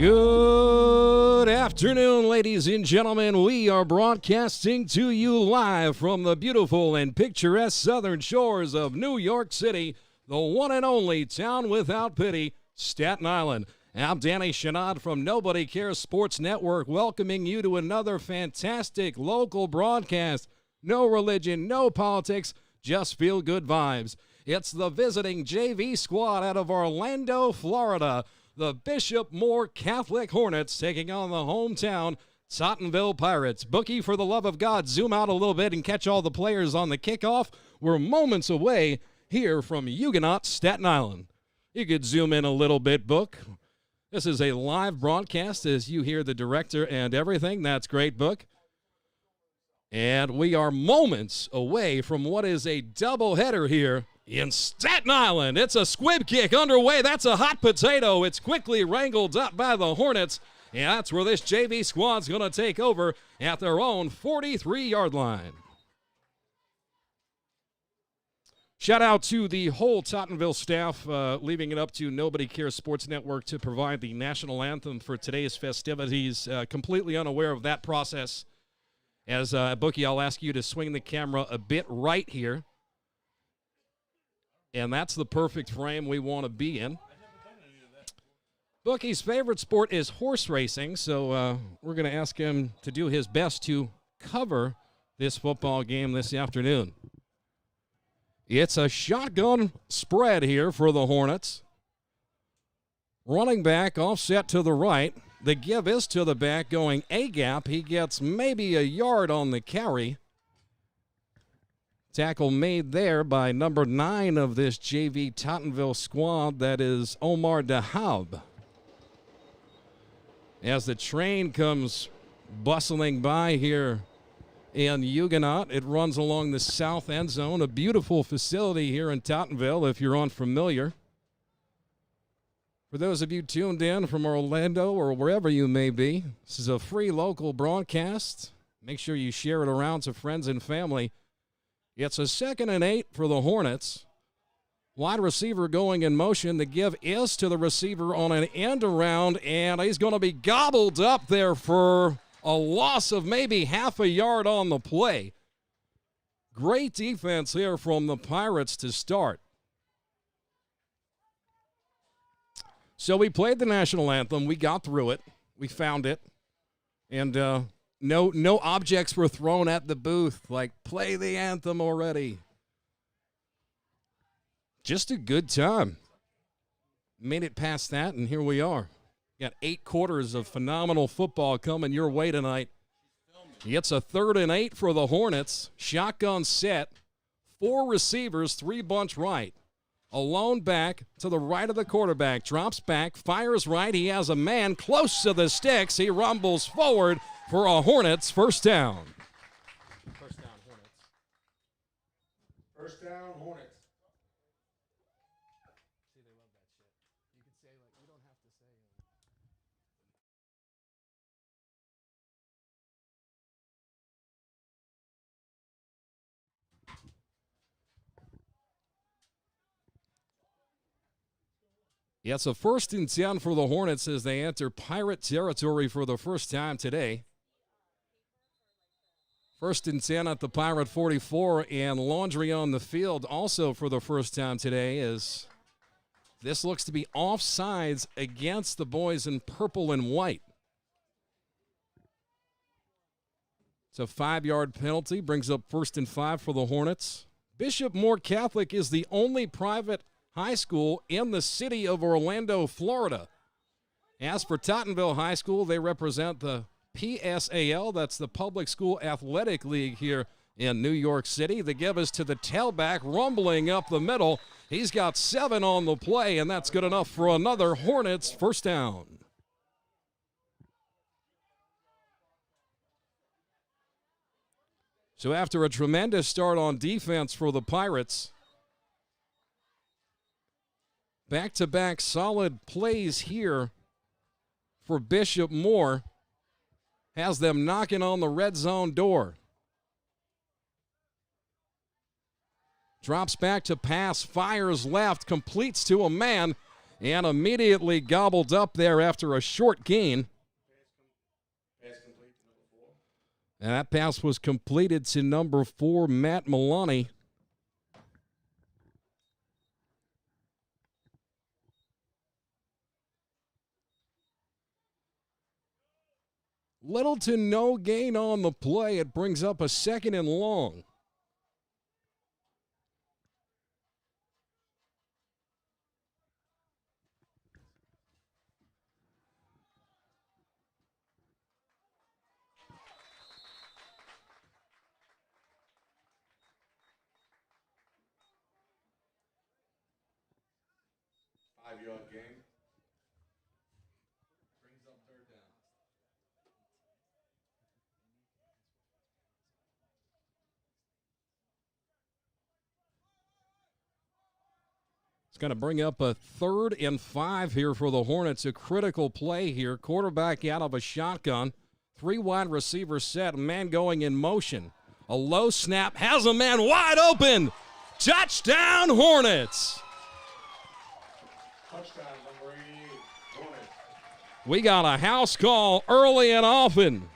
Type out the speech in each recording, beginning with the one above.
Good afternoon, ladies and gentlemen. We are broadcasting to you live from the beautiful and picturesque southern shores of New York City, the one and only town without pity, Staten Island. I'm Danny Shenad from Nobody Cares Sports Network, welcoming you to another fantastic local broadcast. No religion, no politics, just feel good vibes. It's the visiting JV squad out of Orlando, Florida. The Bishop Moore Catholic Hornets taking on the hometown Tottenville Pirates. Bookie, for the love of God, zoom out a little bit and catch all the players on the kickoff. We're moments away here from Huguenot, Staten Island. You could zoom in a little bit, Book. This is a live broadcast as you hear the director and everything. That's great, Book. And we are moments away from what is a doubleheader here in Staten Island. It's a squib kick underway. That's a hot potato. It's quickly wrangled up by the Hornets. And that's where this JV squad's going to take over at their own 43-yard line. Shout out to the whole Tottenville staff, leaving it up to Nobody Cares Sports Network to provide the national anthem for today's festivities. Completely unaware of that process. As Bookie, I'll ask you to swing the camera a bit right here. And that's the perfect frame we want to be in. Bookie's favorite sport is horse racing, so we're going to ask him to do his best to cover this football game this afternoon. It's a shotgun spread here for the Hornets. Running back offset to the right. The give is to the back going A-gap. He gets maybe a yard on the carry. Tackle made there by number 9 of this JV Tottenville squad. That is Omar Dahab. As the train comes bustling by here in Huguenot, it runs along the south end zone. A beautiful facility here in Tottenville if you're unfamiliar. For those of you tuned in from Orlando or wherever you may be, this is a free local broadcast. Make sure you share it around to friends and family. It's a 2nd and 8 for the Hornets. Wide receiver going in motion. The give is to the receiver on an end around, and he's going to be gobbled up there for a loss of maybe half a yard on the play. Great defense here from the Pirates to start. So we played the national anthem. We got through it. We found it. And no objects were thrown at the booth like, play the anthem already. Just a good time. Made it past that, and here we are. Got 8 quarters of phenomenal football coming your way tonight. It's a 3rd and 8 for the Hornets. Shotgun set. 4 receivers, 3 bunch right. A lone back to the right of the quarterback. Drops back, fires right. He has a man close to the sticks. He rumbles forward for a Hornets first down. First down, Hornets. First down, Hornets. See, they love that shit. You can say, like, you don't have to say. Yeah, it's a 1st and 10 for the Hornets as they enter Pirate territory for the first time today. 1st and 10 at the Pirate 44, and laundry on the field also for the first time today as this looks to be offsides against the boys in purple and white. It's a 5-yard penalty, brings up 1st and 5 for the Hornets. Bishop Moore Catholic is the only private high school in the city of Orlando, Florida. As for Tottenville High School, they represent the PSAL, that's the Public School Athletic League here in New York City. The give is to the tailback, rumbling up the middle. He's got 7 on the play, and that's good enough for another Hornets first down. So after a tremendous start on defense for the Pirates, back-to-back solid plays here for Bishop Moore has them knocking on the red zone door. Drops back to pass, fires left, completes to a man, and immediately gobbled up there after a short gain. And that pass was completed to number 4, Matt Milani. Little to no gain on the play. It brings up a 2nd and long. Five-yard gain. Brings up 3rd down. It's going to bring up a 3rd and 5 here for the Hornets. A critical play here. Quarterback out of a shotgun. 3 wide receivers set. Man going in motion. A low snap. Has a man wide open. Touchdown, Hornets. Touchdown, number 88, Hornets. We got a house call early and often.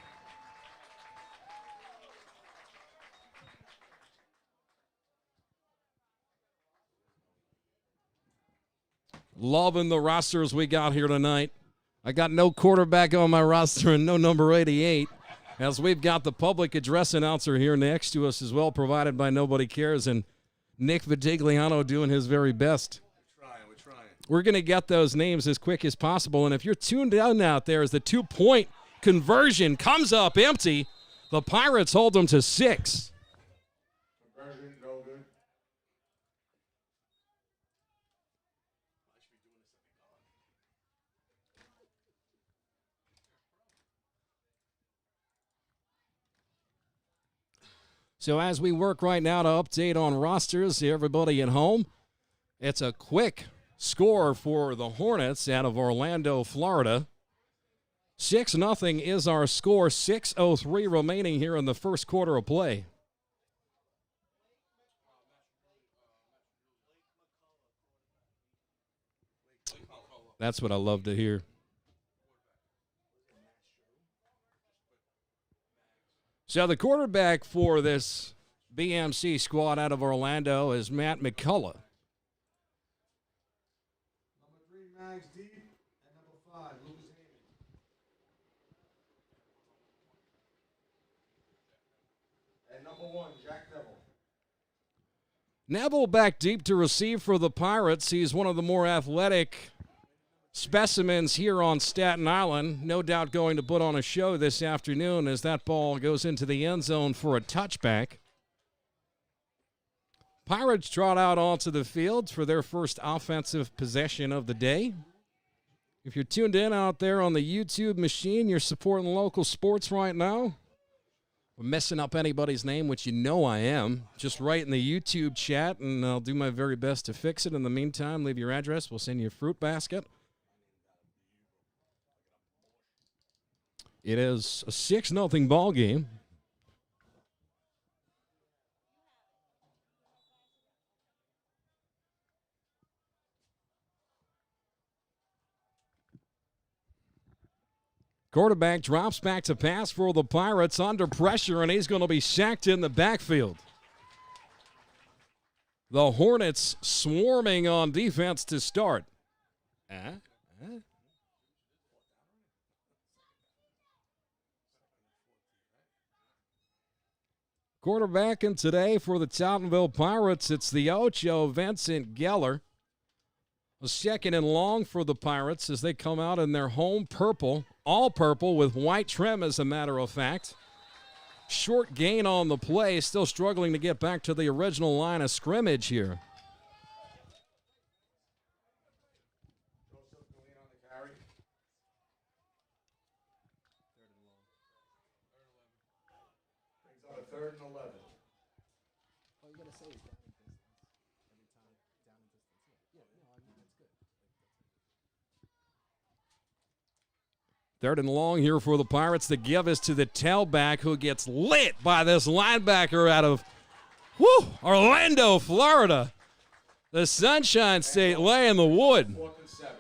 Loving the rosters we got here tonight. I got no quarterback on my roster and no number 88, as we've got the public address announcer here next to us as well, provided by Nobody Cares, and Nick Vitigliano doing his very best. We're trying. We're going to get those names as quick as possible, and if you're tuned in out there as the 2-point conversion comes up empty, the Pirates hold them to 6. Conversion, no good. So as we work right now to update on rosters, everybody at home, it's a quick score for the Hornets out of Orlando, Florida. 6-0 is our score. 6:03 remaining here in the first quarter of play. That's what I love to hear. So the quarterback for this BMC squad out of Orlando is Matt McCullough. Number 3, Max Deep, and number 5, Lucas Heyman. And number 1, Jack Neville. Neville back deep to receive for the Pirates. He's one of the more athletic specimens here on Staten Island. No doubt going to put on a show this afternoon as that ball goes into the end zone for a touchback. Pirates trot out onto the field for their first offensive possession of the day. If you're tuned in out there on the YouTube machine, you're supporting local sports right now. We're messing up anybody's name, which you know I am. Just write in the YouTube chat, and I'll do my very best to fix it. In the meantime, leave your address. We'll send you a fruit basket. It is a 6-0 ball game. Quarterback drops back to pass for the Pirates under pressure, and he's going to be sacked in the backfield. The Hornets swarming on defense to start. Quarterbacking today for the Tottenville Pirates, it's the Ocho, Vincent Geller. A 2nd and long for the Pirates as they come out in their home purple, all purple with white trim as a matter of fact. Short gain on the play, still struggling to get back to the original line of scrimmage here. Joseph Galene on the carry. 3rd and 11. Brings up a 3rd and 11. All you got to say is down in distance. Every time, down in distance. Yeah, no, I mean, that's good. 3rd and long here for the Pirates. The give is to the tailback, who gets lit by this linebacker out of Orlando, Florida. The Sunshine State laying the wood. 4th and 7.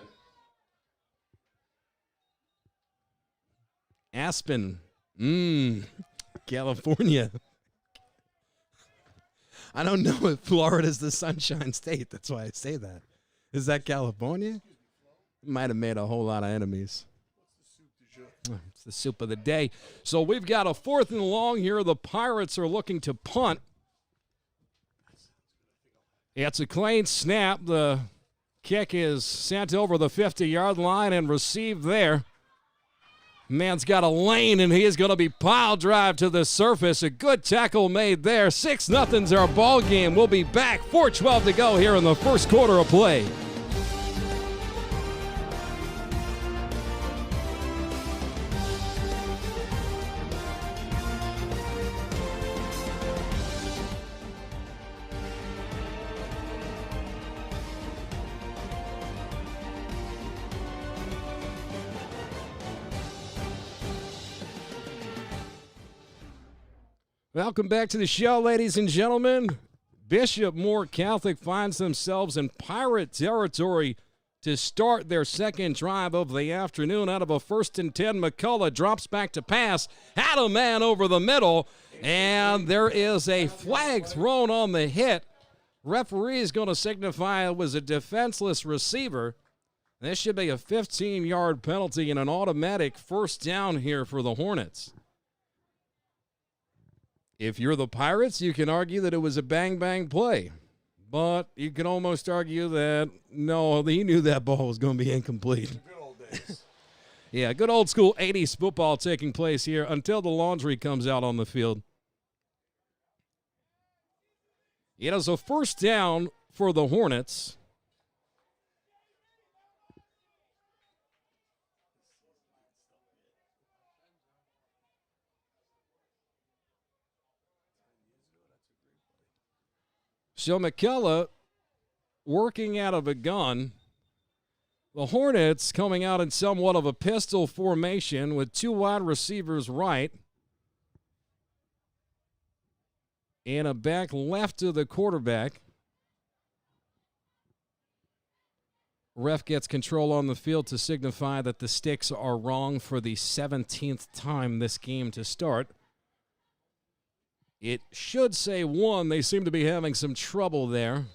Aspen. California. I don't know if Florida's the Sunshine State. That's why I say that. Is that California? Might have made a whole lot of enemies. It's the soup of the day. So we've got a 4th and long here. The Pirates are looking to punt. It's a clean snap. The kick is sent over the 50-yard line and received there. Man's got a lane, and he is going to be pile drive to the surface. A good tackle made there. 6-0's our ball game. We'll be back. 4:12 to go here in the first quarter of play. Welcome back to the show, ladies and gentlemen. Bishop Moore Catholic finds themselves in Pirate territory to start their second drive of the afternoon. Out of a 1st and 10, McCullough drops back to pass, had a man over the middle, and there is a flag thrown on the hit. Referee is going to signify it was a defenseless receiver. This should be a 15-yard penalty and an automatic first down here for the Hornets. If you're the Pirates, you can argue that it was a bang-bang play. But you can almost argue that, no, he knew that ball was going to be incomplete. Good old days. Yeah, good old school 80s football taking place here until the laundry comes out on the field. It is a first down for the Hornets. So McCullough working out of a gun. The Hornets coming out in somewhat of a pistol formation with 2 wide receivers right and a back left of the quarterback. Ref gets control on the field to signify that the sticks are wrong for the 17th time this game to start. It should say 1. They seem to be having some trouble there.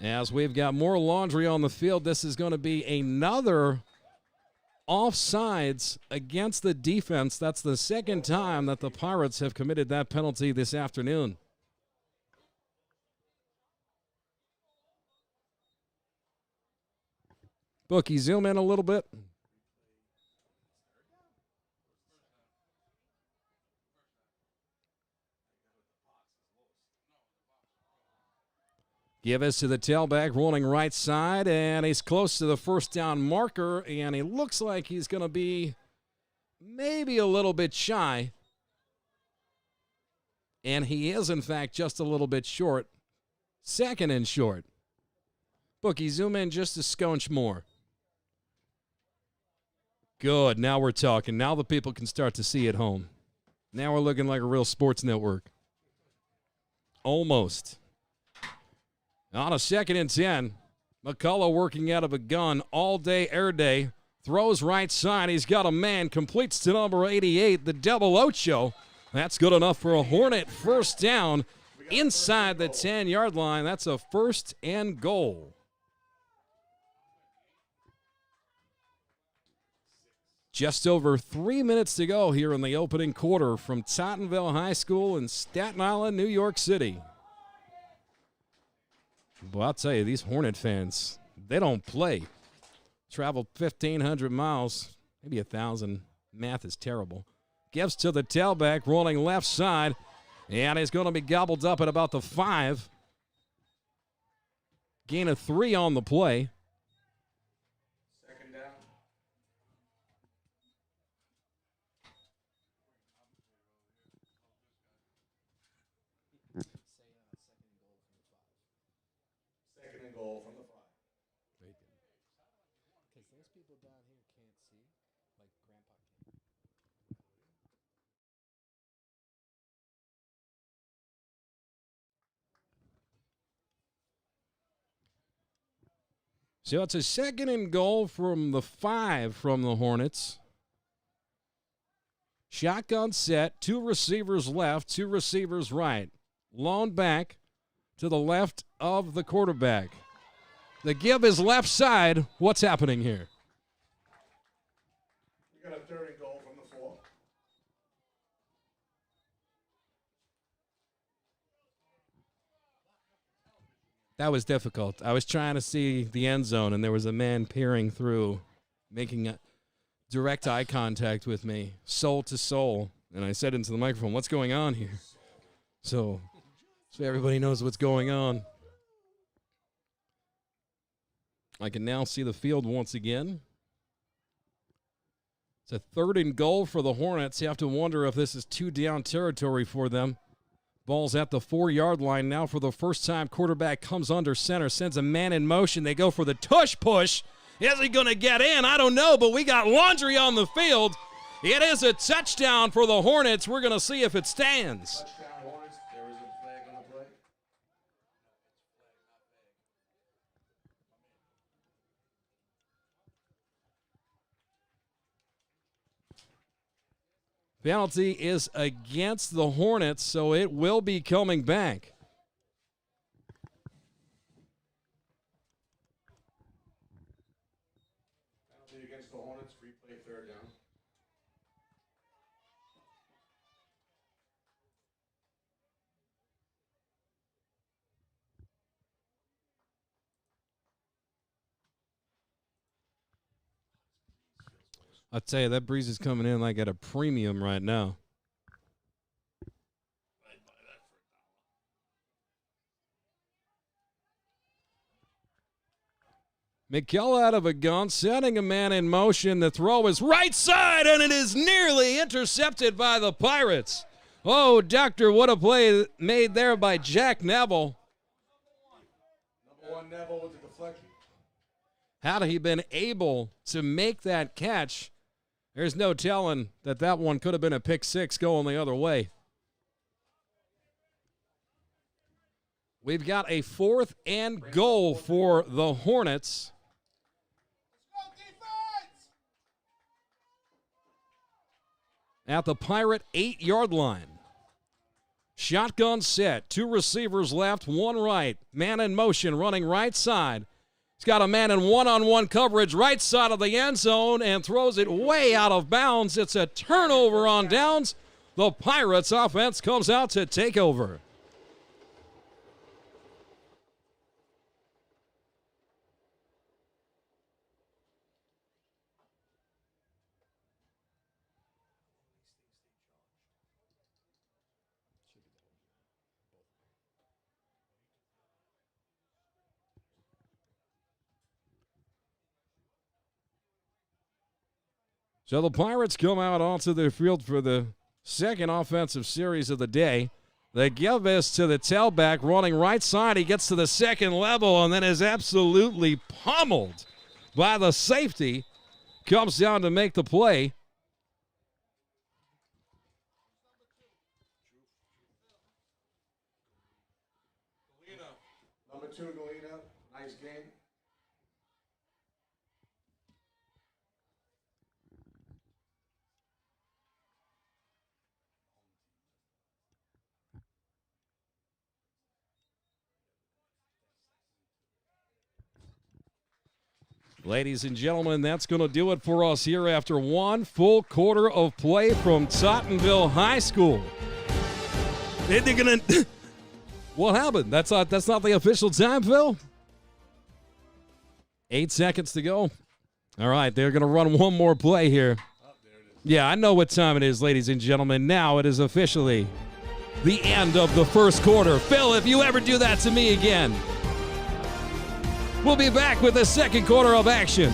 As we've got more laundry on the field, this is going to be another offsides against the defense. That's the second time that the Pirates have committed that penalty this afternoon. Bookie, zoom in a little bit. Give us to the tailback, rolling right side, and he's close to the first down marker, and he looks like he's going to be maybe a little bit shy. And he is, in fact, just a little bit short. 2nd and short. Bookie, zoom in just a scotch more. Good. Now we're talking. Now the people can start to see at home. Now we're looking like a real sports network. Almost. On a 2nd and 10, McCullough working out of a gun all day, air day. Throws right side. He's got a man. Completes to number 88, the Double Ocho. That's good enough for a Hornet first down inside the 10-yard line. That's a 1st and goal. Just over 3 minutes to go here in the opening quarter from Tottenville High School in Staten Island, New York City. Well, I'll tell you, these Hornet fans, they don't play. Traveled 1,500 miles, maybe 1,000. Math is terrible. Gives to the tailback, rolling left side, and he's going to be gobbled up at about the 5. Gain of 3 on the play. 2nd down. Second and goal from the 5. Because those people down here can't see, like Grandpa can. So it's a 2nd and goal from the 5 from the Hornets. Shotgun set, 2 receivers left, 2 receivers right. Lone back to the left of the quarterback. The give is left side. What's happening here? We got a 3rd and goal from the 4. That was difficult. I was trying to see the end zone, and there was a man peering through, making a direct eye contact with me, soul to soul. And I said into the microphone, what's going on here? So everybody knows what's going on. I can now see the field once again. It's a 3rd and goal for the Hornets. You have to wonder if this is 2 down territory for them. Ball's at the 4-yard line now for the first time. Quarterback comes under center, sends a man in motion. They go for the tush push. Is he going to get in? I don't know, but we got laundry on the field. It is a touchdown for the Hornets. We're going to see if it stands. Touchdown Hornets. There is a flag on the play. Penalty is against the Hornets, so it will be coming back. Penalty against the Hornets. Replay 3rd down. I'll tell you, that breeze is coming in like at a premium right now. McKell out of a gun, setting a man in motion. The throw is right side, and it is nearly intercepted by the Pirates. Oh, doctor, what a play made there by Jack Neville. Number 1 Neville with the deflection. Had he been able to make that catch, there's no telling that one could have been a pick 6 going the other way. We've got a 4th and goal for the Hornets. At the Pirate 8-yard line. Shotgun set, 2 receivers left, 1 right. Man in motion, running right side. He's got a man in one-on-one coverage right side of the end zone and throws it way out of bounds. It's a turnover on downs. The Pirates offense comes out to take over. So the Pirates come out onto the field for the 2nd offensive series of the day. They give this to the tailback running right side. He gets to the 2nd level and then is absolutely pummeled by the safety. Comes down to make the play. Number 2 Galena. Nice game. Ladies and gentlemen, that's going to do it for us here after 1 full quarter of play from Tottenville High School. They're going to... What happened? That's not the official time, Phil? 8 seconds to go. All right, they're going to run one more play here. Yeah, I know what time it is, ladies and gentlemen. Now it is officially the end of the first quarter. Phil, if you ever do that to me again... We'll be back with the 2nd quarter of action.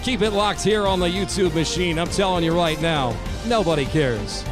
Keep it locked here on the YouTube machine. I'm telling you right now, nobody cares.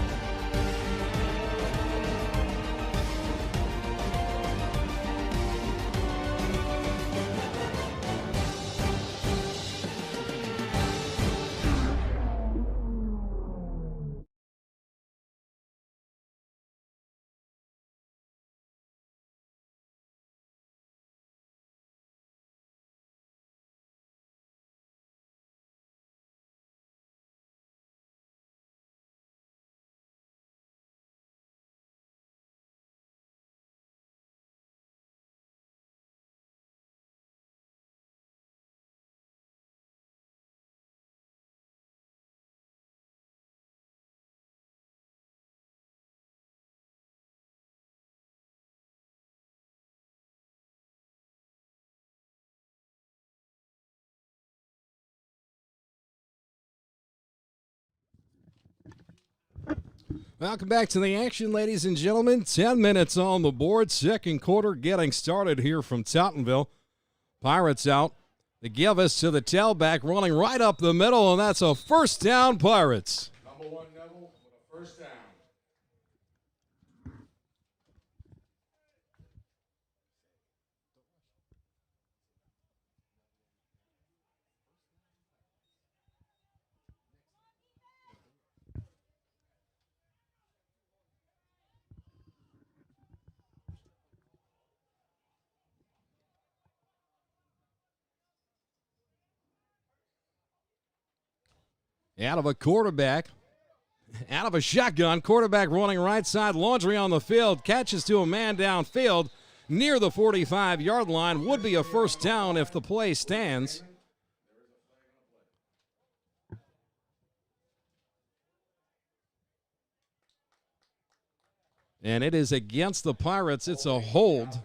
Welcome back to the action, ladies and gentlemen. 10 minutes on the board. Second quarter getting started here from Tottenville. Pirates out. The give us to the tailback, running right up the middle, and that's a first down, Pirates. Number 1, Neville, with a first down. Out of a quarterback, out of a shotgun, quarterback running right side, laundry on the field, catches to a man downfield near the 45-yard line. Would be a first down if the play stands. And it is against the Pirates. It's a hold.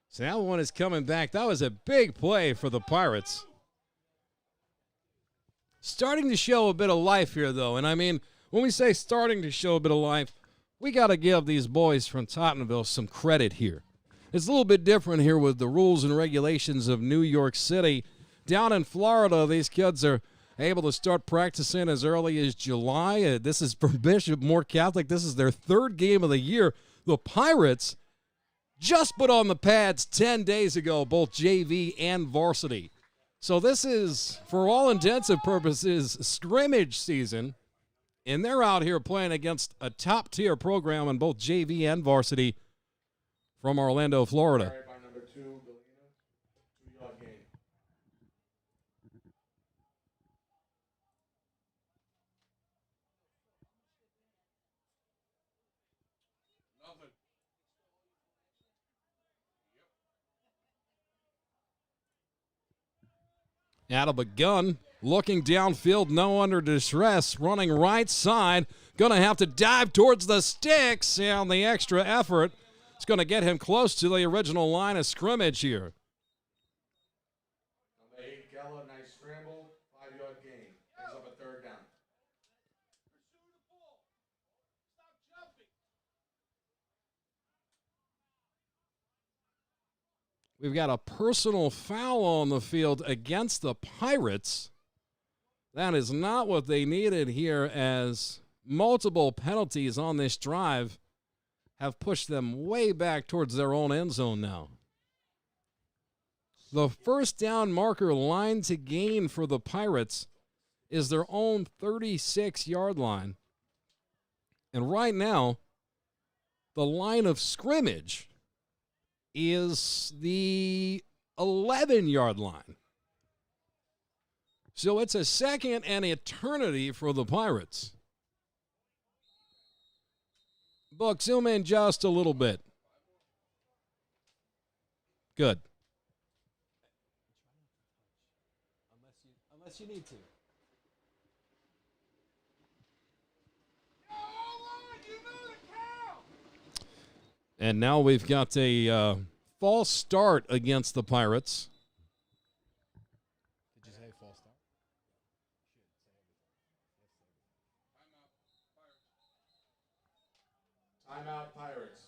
So that one is coming back. That was a big play for the Pirates. Starting to show a bit of life here, though. And I mean, when we say starting to show a bit of life, we got to give these boys from Tottenville some credit here. It's a little bit different here with the rules and regulations of New York City. Down in Florida, these kids are able to start practicing as early as July. This is for Bishop Moore Catholic. This is their third game of the year. The Pirates just put on the pads 10 days ago, both JV and varsity. So this is, for all intents and purposes, scrimmage season, and they're out here playing against a top-tier program in both JV and varsity from Orlando, Florida. By number 2, Galena, 2-yard gain. Out of a gun, looking downfield, no under distress, running right side, going to have to dive towards the sticks, and the extra effort is going to get him close to the original line of scrimmage here. Number 8, Geller, nice scramble, 5-yard gain. Brings up a third down. We've got a personal foul on the field against the Pirates. That is not what they needed here, as multiple penalties on this drive have pushed them way back towards their own end zone now. The first down marker line to gain for the Pirates is their own 36-yard line. And right now, the line of scrimmage is the 11-yard line. So it's a second and eternity for the Pirates. Buck, zoom in just a little bit. Good. Unless you need to. And now we've got a false start against the Pirates. Did you say false start? Timeout, Pirates.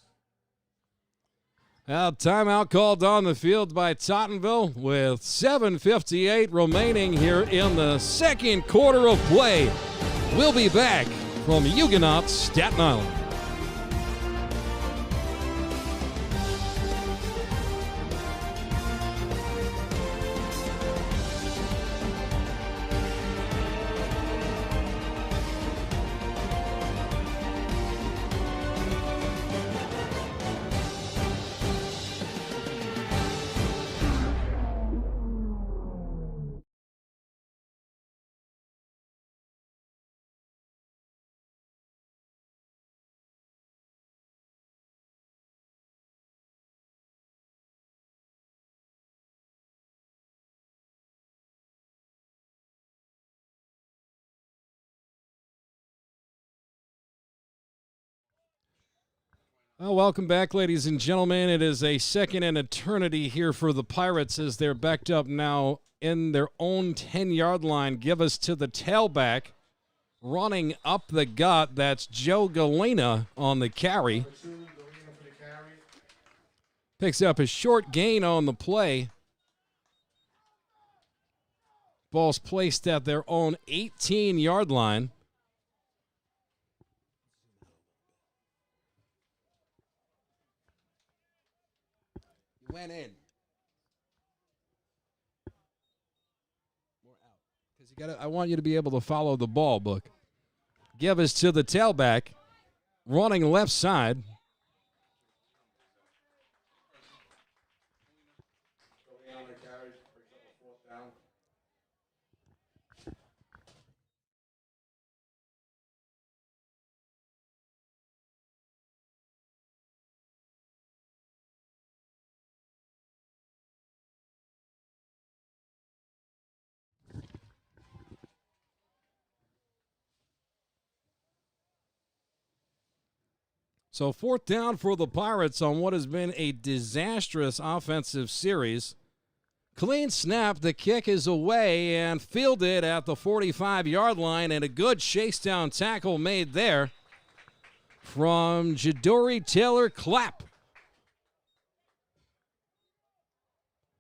Timeout called on the field by Tottenville with 7:58 remaining here in the second quarter of play. We'll be back from Huguenot, Staten Island. Well, welcome back, ladies and gentlemen. It is a second and eternity here for the Pirates as they're backed up now in their own 10-yard line. Give us to the tailback. running up the gut. That's Joe Galena on the carry. Number 2, Galena for the carry. Picks up a short gain on the play. Ball's placed at their own 18-yard line. Went in. More out. Because I want you to be able to follow the ball, Book. Give us to the tailback. Running left side. Galena on the carry. Brings up a 4th down. So 4th down for the Pirates on what has been a disastrous offensive series. Clean snap, the kick is away and fielded at the 45-yard line, and a good chase-down tackle made there from Jadori Taylor-Clapp.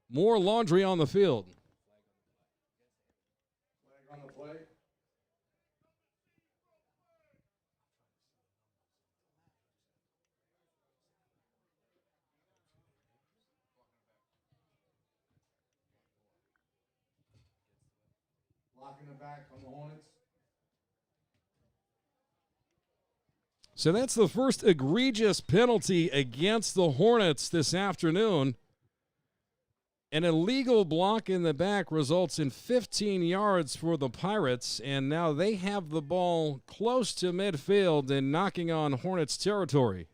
More laundry on the field. Flag on the play. Locking the back on the Hornets. So that's the first egregious penalty against the Hornets this afternoon. An illegal block in the back results in 15 yards for the Pirates, and now they have the ball close to midfield and knocking on Hornets territory.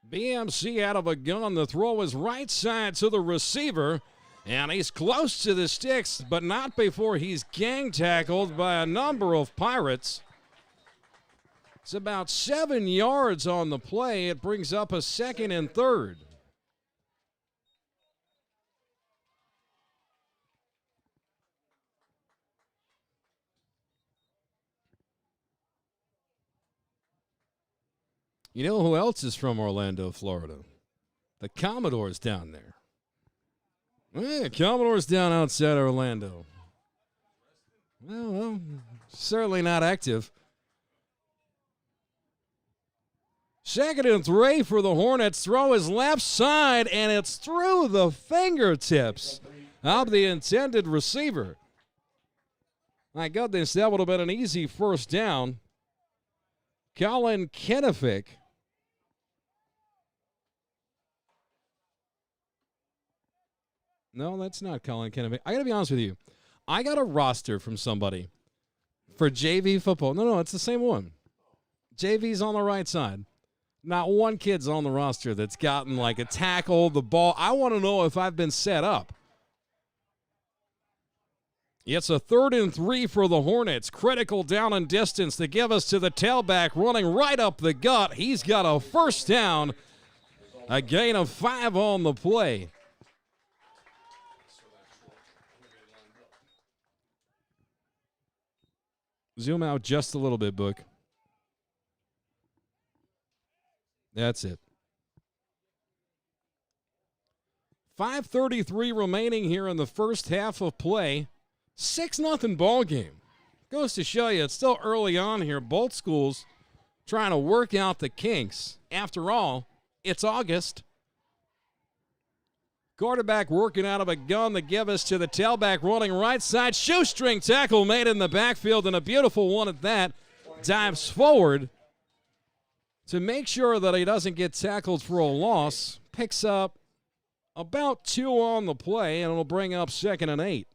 BMC out of a gun. The throw is right side to the receiver, and he's close to the sticks, but not before he's gang tackled by a number of Pirates. It's about 7 yards on the play. It brings up a 2nd and 3rd. You know who else is from Orlando, Florida? The Commodores down there. Yeah, Commodores down outside Orlando. Well, certainly not active. 2nd and 3 for the Hornets. Throw is left side, and it's through the fingertips of the intended receiver. My goodness, that would have been an easy 1st down. Colin Kennefic. No, that's not Colin Kennefic. I got to be honest with you. I got a roster from somebody for JV football. No, it's the same one. JV's on the right side. Not one kid's on the roster that's gotten like a tackle, the ball. I want to know if I've been set up. It's a 3rd and 3 for the Hornets. Critical down and distance to give us to the tailback, running right up the gut. He's got a 1st down. A gain of 5 on the play. Zoom out just a little bit, Book. That's it. 5:33 remaining here in the first half of play. 6-0 ball game. Goes to show you it's still early on here. Both schools trying to work out the kinks. After all, it's August. Quarterback working out of a gun to give us to the tailback, running right side. Shoestring tackle made in the backfield, and a beautiful one at that. Dives forward to make sure that he doesn't get tackled for a loss. Picks up about 2 on the play, and it'll bring up 2nd and 8.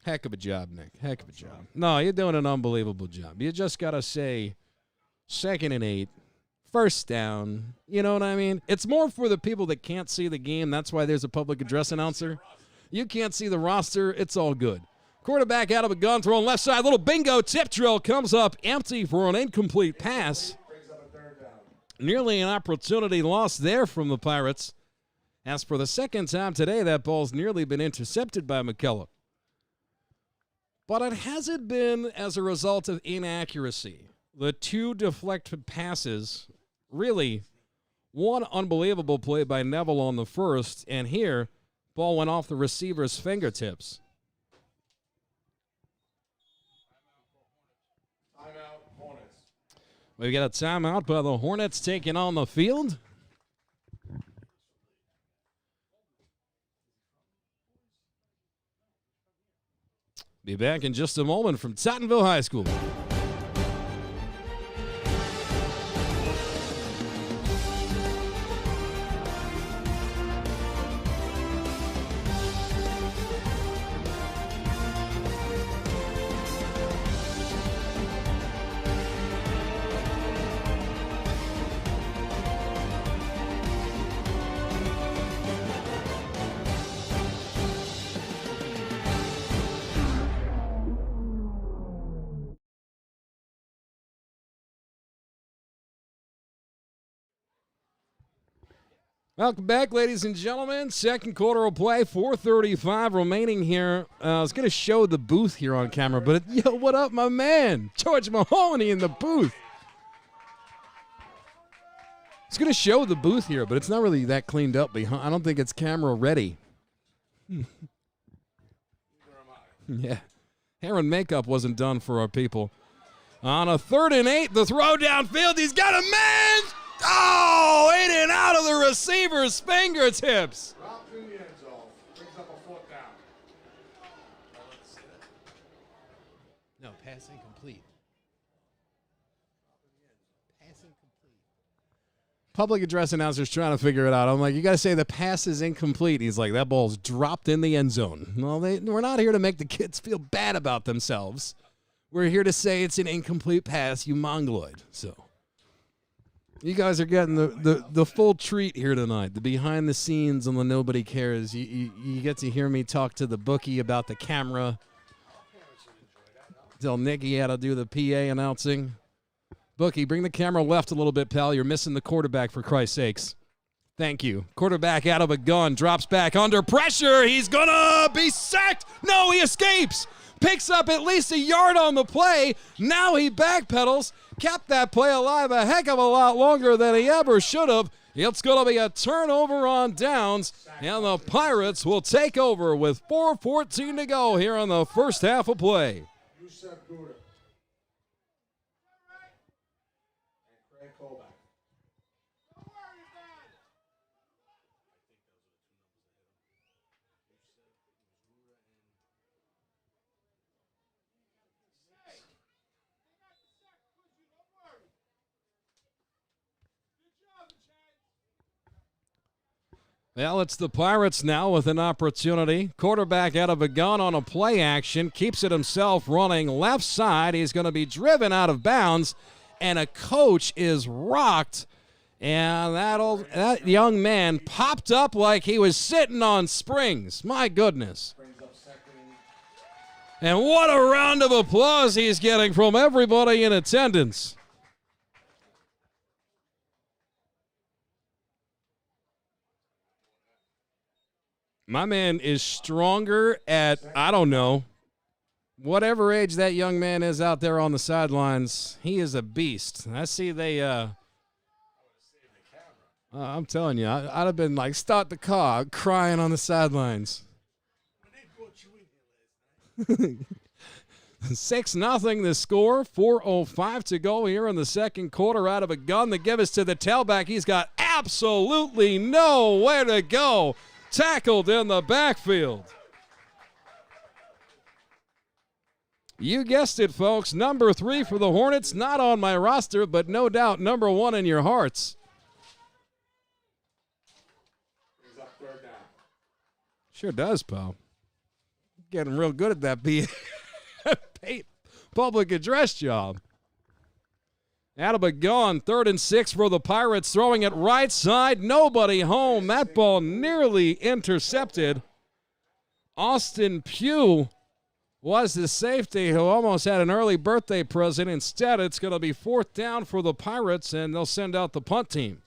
Heck of a job, Nick. Heck of a job. No, you're doing an unbelievable job. You just got to say 2nd and 8, first down. You know what I mean? It's more for the people that can't see the game. That's why there's a public address announcer. You can't see the roster. It's all good. Quarterback out of a gun, throwing left side. Little bingo tip drill comes up empty for an incomplete pass. Nearly an opportunity lost there from the Pirates. As for the second time today, that ball's nearly been intercepted by McKellar. But it hasn't been as a result of inaccuracy. The 2 deflected passes, really, one unbelievable play by Neville on the first, and here, ball went off the receiver's fingertips. Timeout, Hornets. We've got a timeout by the Hornets taking on the field. Be back in just a moment from Tottenville High School. Welcome back, ladies and gentlemen. Second quarter will play, 4:35 remaining here. I was going to show the booth here on camera, but yo, what up, my man? George Mahoney in the booth. I was going to show the booth here, but it's not really that cleaned up. I don't think it's camera ready. Yeah. Hair and makeup wasn't done for our people. On a 3rd and 8, the throw downfield. He's got a man. Oh, in and out of the receiver's fingertips. Dropped in the end zone. Brings up a 4th down. No, pass incomplete. Pass incomplete. Public address announcer's trying to figure it out. I'm like, you got to say the pass is incomplete. He's like, that ball's dropped in the end zone. Well, we're not here to make the kids feel bad about themselves. We're here to say it's an incomplete pass, you mongoloid. So you guys are getting the full treat here tonight, the behind the scenes and the nobody cares. You get to hear me talk to the bookie about the camera. Tell Nicky how to do the PA announcing. Bookie, bring the camera left a little bit, pal. You're missing the quarterback, for Christ's sakes. Thank you. Quarterback out of a gun, drops back under pressure. He's going to be sacked. No, he escapes. Picks up at least a yard on the play. Now he backpedals. Kept that play alive a heck of a lot longer than he ever should have. It's going to be a turnover on downs, and the Pirates will take over with 4:14 to go here on the first half of play. Well, it's the Pirates now with an opportunity. Quarterback out of a gun on a play action. Keeps it himself running left side. He's going to be driven out of bounds. And a coach is rocked. And that young man popped up like he was sitting on springs. My goodness. And what a round of applause he's getting from everybody in attendance. My man is stronger at, I don't know, whatever age that young man is out there on the sidelines. He is a beast. I see they, I'm telling you, I'd have been like, start the car, crying on the sidelines. 6-0 the score, 4:05 to go here in the second quarter. Out of a gun, the give us to the tailback. He's got absolutely nowhere to go. Tackled in the backfield. You guessed it, folks. Number 3 for the Hornets. Not on my roster, but no doubt number 1 in your hearts. He's up 3rd down. Sure does, pal. Getting real good at that public address job. Attaboy gone. 3rd and 6 for the Pirates. Throwing it right side. Nobody home. That ball nearly intercepted. Austin Pugh was the safety who almost had an early birthday present. Instead, it's going to be 4th down for the Pirates, and they'll send out the punt team.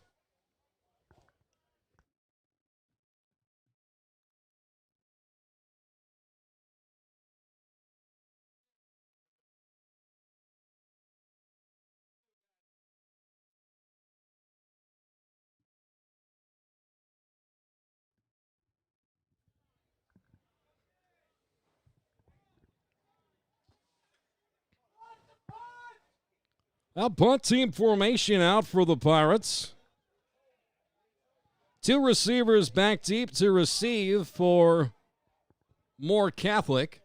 A punt team formation out for the Pirates. 2 receivers back deep to receive for Moore Catholic.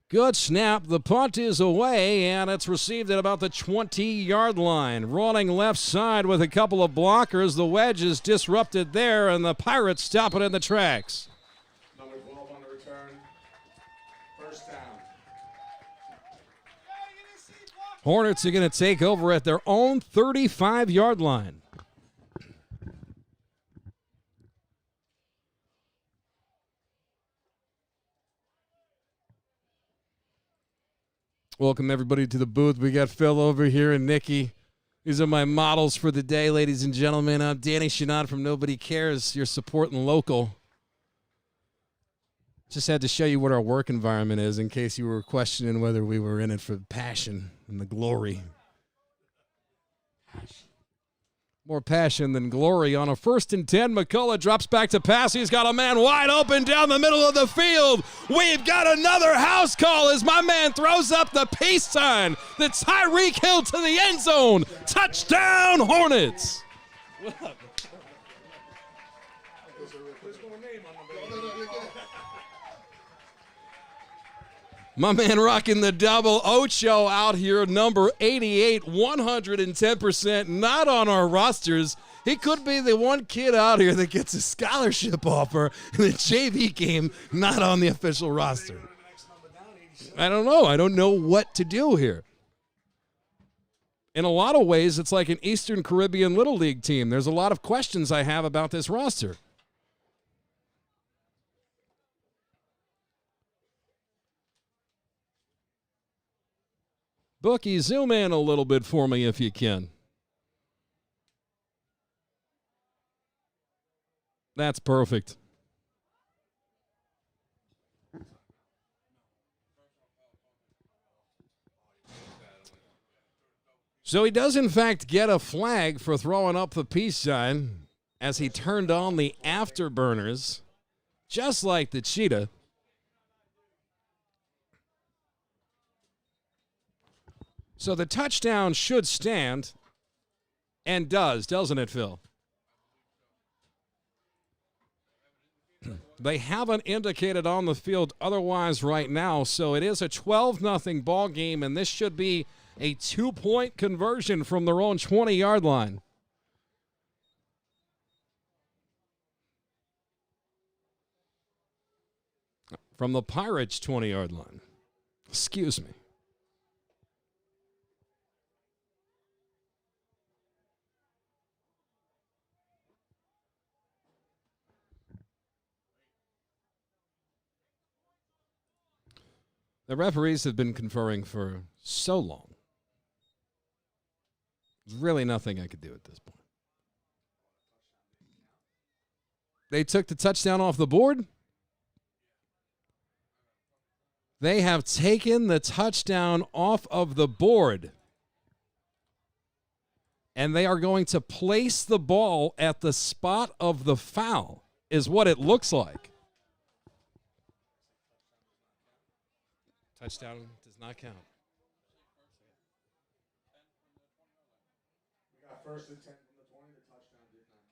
Good snap. The punt is away, and it's received at about the 20-yard line. Rolling left side with a couple of blockers. The wedge is disrupted there, and the Pirates stop it in the tracks. Number 12 on the return. 1st down. Hornets are going to take over at their own 35-yard line. Welcome, everybody, to the booth. We got Phil over here and Nikki. These are my models for the day, ladies and gentlemen. I'm Danny Shinod from Nobody Cares. You're supporting local. Just had to show you what our work environment is in case you were questioning whether we were in it for passion and the glory. More passion than glory. On a 1st and 10, McCullough drops back to pass. He's got a man wide open down the middle of the field. We've got another house call as my man throws up the peace sign. The Tyreek Hill to the end zone. Touchdown, Hornets. My man rocking the double Ocho out here, number 88, 110%, not on our rosters. He could be the one kid out here that gets a scholarship offer in the JV game, not on the official roster. I don't know. I don't know what to do here. In a lot of ways, it's like an Eastern Caribbean Little League team. There's a lot of questions I have about this roster. Bookie, zoom in a little bit for me if you can. That's perfect. So he does, in fact, get a flag for throwing up the peace sign as he turned on the afterburners, just like the cheetah. So the touchdown should stand, and does, doesn't it, Phil? They haven't indicated on the field otherwise right now, so it is a 12-0 ball game, and this should be a 2-point conversion from their own 20-yard line. From the Pirates' 20-yard line. Excuse me. The referees have been conferring for so long. There's really nothing I could do at this point. They took the touchdown off the board. They have taken the touchdown off of the board. And they are going to place the ball at the spot of the foul, is what it looks like. Touchdown does not count. We got 1st and 10 from the 20. The touchdown did not count.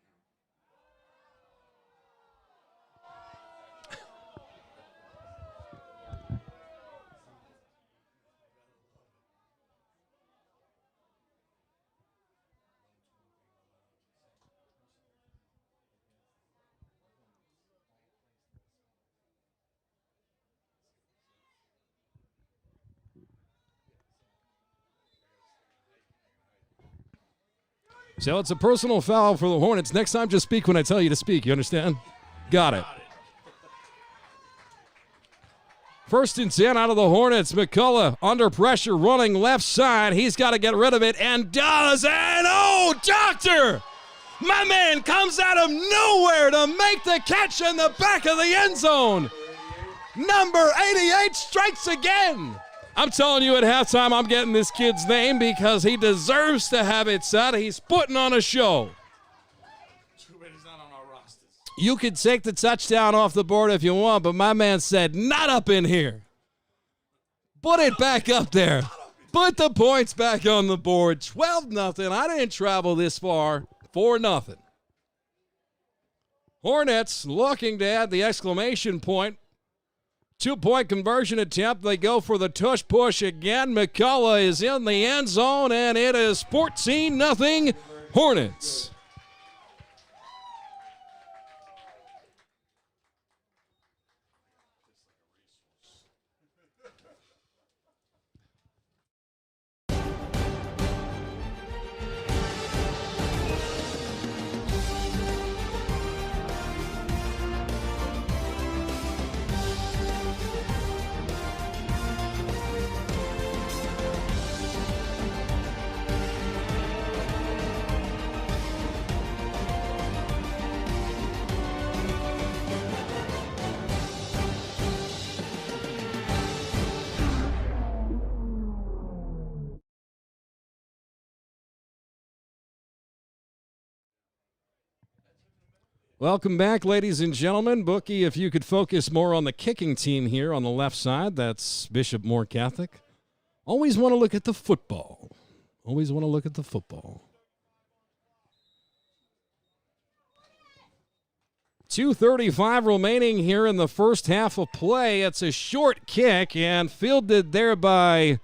So it's a personal foul for the Hornets. Next time, just speak when I tell you to speak. You understand? Got it. First and 10 out of the Hornets. McCullough under pressure, running left side. He's got to get rid of it and does. And oh, doctor! My man comes out of nowhere to make the catch in the back of the end zone. Number 88 strikes again. I'm telling you at halftime, I'm getting this kid's name because he deserves to have it said. He's putting on a show. Too bad he's not on our rosters. You can take the touchdown off the board if you want, but my man said, not up in here. Put it back up there. Put the points back on the board. 12-0. I didn't travel this far for nothing. Hornets looking to add the exclamation point. 2-point conversion attempt. They go for the tush push again. McCullough is in the end zone, and it is 14-0 Hornets. Welcome back, ladies and gentlemen. Bookie, if you could focus more on the kicking team here on the left side, that's Bishop Moore Catholic. Always want to look at the football. Always want to look at the football. 2:35 remaining here in the first half of play. It's a short kick and fielded there by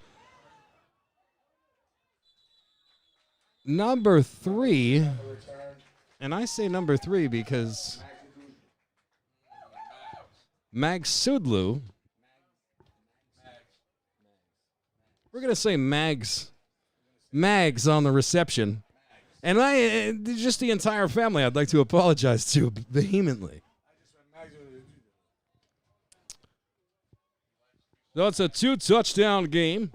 number 3. And I say number 3 because Magsudlu. We're going to say Mags on the reception. And just the entire family, I'd like to apologize to vehemently. So it's a 2-touchdown game.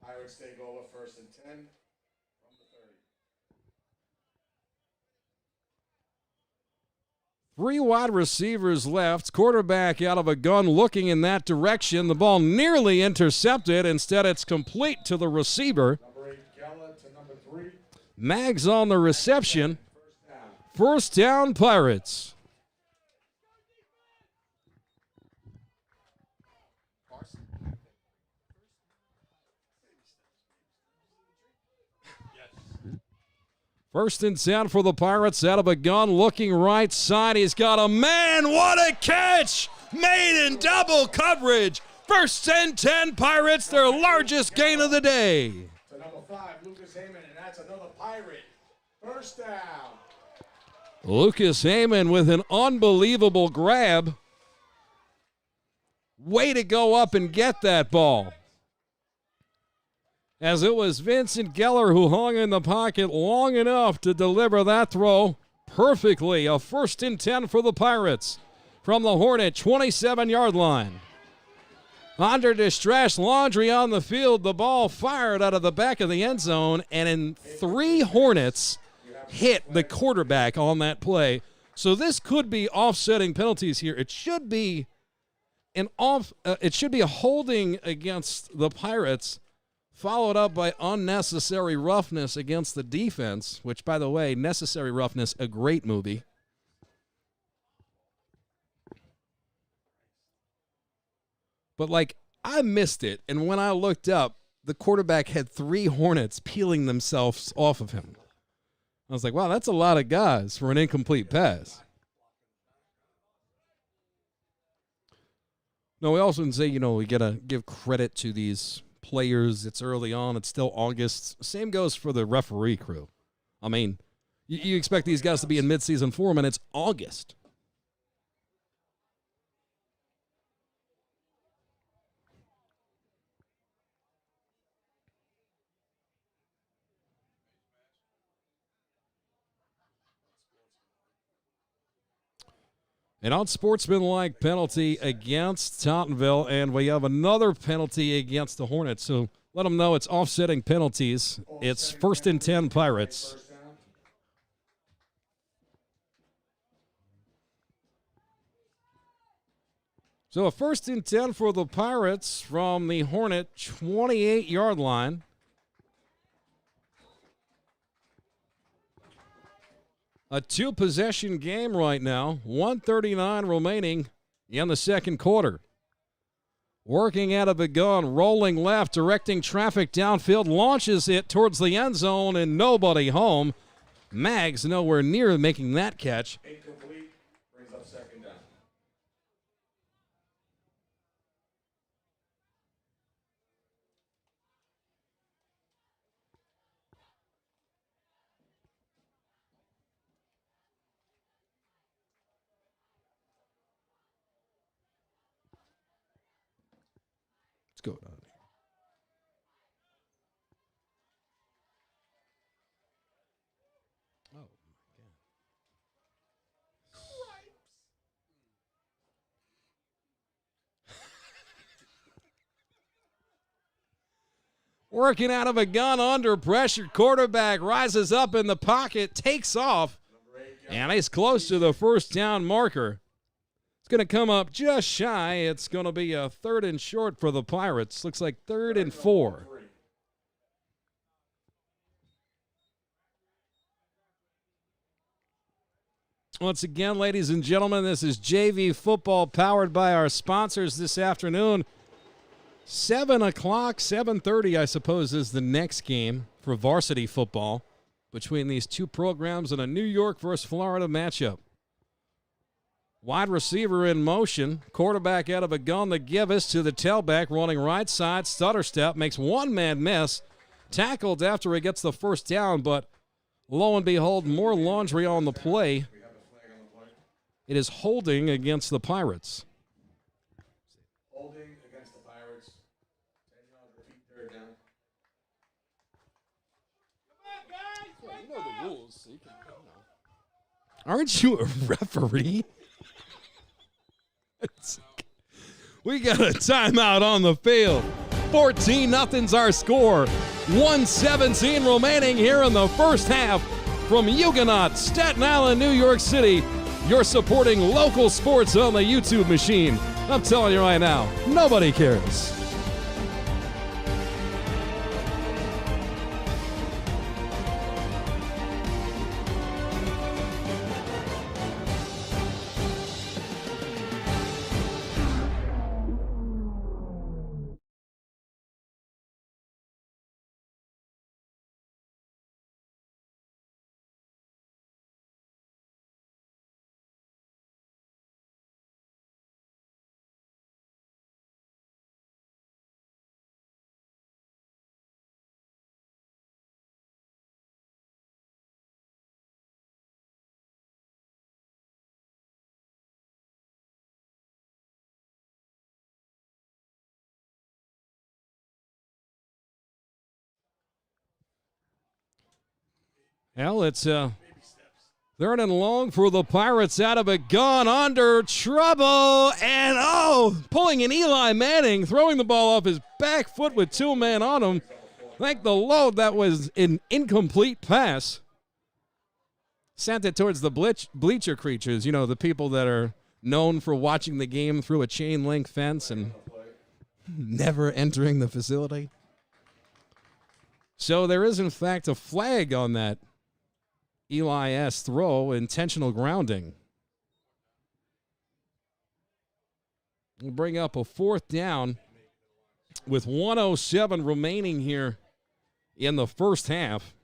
Pirates take over 1st and 10 from the 30. 3 wide receivers left. Quarterback out of a gun looking in that direction. The ball nearly intercepted. Instead, it's complete to the receiver. Number 8, Geller to number 3. Mags on the reception. First down, Pirates. First and 10 for the Pirates out of a gun, looking right side. He's got a man. What a catch! Made in double coverage. First and 10 Pirates, their largest gain of the day. To number 5, Lucas Heyman, and that's another Pirate. First down. Lucas Heyman with an unbelievable grab. Way to go up and get that ball. As it was Vincent Geller who hung in the pocket long enough to deliver that throw perfectly. A first and 10 for the Pirates from the Hornet 27-yard line. Under distress, Laundry on the field. The ball fired out of the back of the end zone, and in 3 Hornets hit the quarterback on that play. So this could be offsetting penalties here. It should be a holding against the Pirates, followed up by unnecessary roughness against the defense, which, by the way, Necessary Roughness, a great movie. But, I missed it, and when I looked up, the quarterback had 3 Hornets peeling themselves off of him. I was like, wow, that's a lot of guys for an incomplete pass. No, we also can say, we got to give credit to these players. It's early on. It's still August. Same goes for the referee crew. I mean, you expect these guys to be in midseason form, and it's August. An unsportsmanlike penalty against Tottenville, and we have another penalty against the Hornets. So let them know it's offsetting penalties. It's 1st and 10 Pirates. So a 1st and 10 for the Pirates from the Hornet 28-yard line. A two-possession game right now. 1:39 remaining in the second quarter. Working out of the gun, rolling left, directing traffic downfield, launches it towards the end zone, and nobody home. Maggs nowhere near making that catch. Incomplete, brings up 2nd down. What's going on? Oh, my God. Working out of a gun under pressure. Quarterback rises up in the pocket, takes off, and he's close to the 1st down marker. It's going to come up just shy. It's going to be a 3rd and short for the Pirates. Looks like 3rd and 4. Once again, ladies and gentlemen, this is JV football powered by our sponsors this afternoon. 7 o'clock, 7:30, I suppose, is the next game for varsity football between these two programs in a New York versus Florida matchup. Wide receiver in motion, quarterback out of a gun to give us to the tailback, running right side, stutter step, makes one man miss, tackled after he gets the 1st down, but lo and behold, more laundry on the play. It is holding against the Pirates. Holding against the Pirates. 10-yard repeat, 3rd down. You know the rules, so you can, Aren't you a referee? We got a timeout on the field. 14-0's our score. 1:17 remaining here in the first half from Huguenot, Staten Island, New York City. You're supporting local sports on the YouTube machine. I'm telling you right now, nobody cares. Well, it's 3rd and long for the Pirates out of a gun, under trouble, and pulling an Eli Manning, throwing the ball off his back foot with 2 men on him. Thank the Lord that was an incomplete pass. Sent it towards the bleacher creatures, you know, the people that are known for watching the game through a chain link fence and never entering the facility. So there is, in fact, a flag on that Eli-S throw, intentional grounding. We'll bring up a 4th down with 1:07 remaining here in the first half.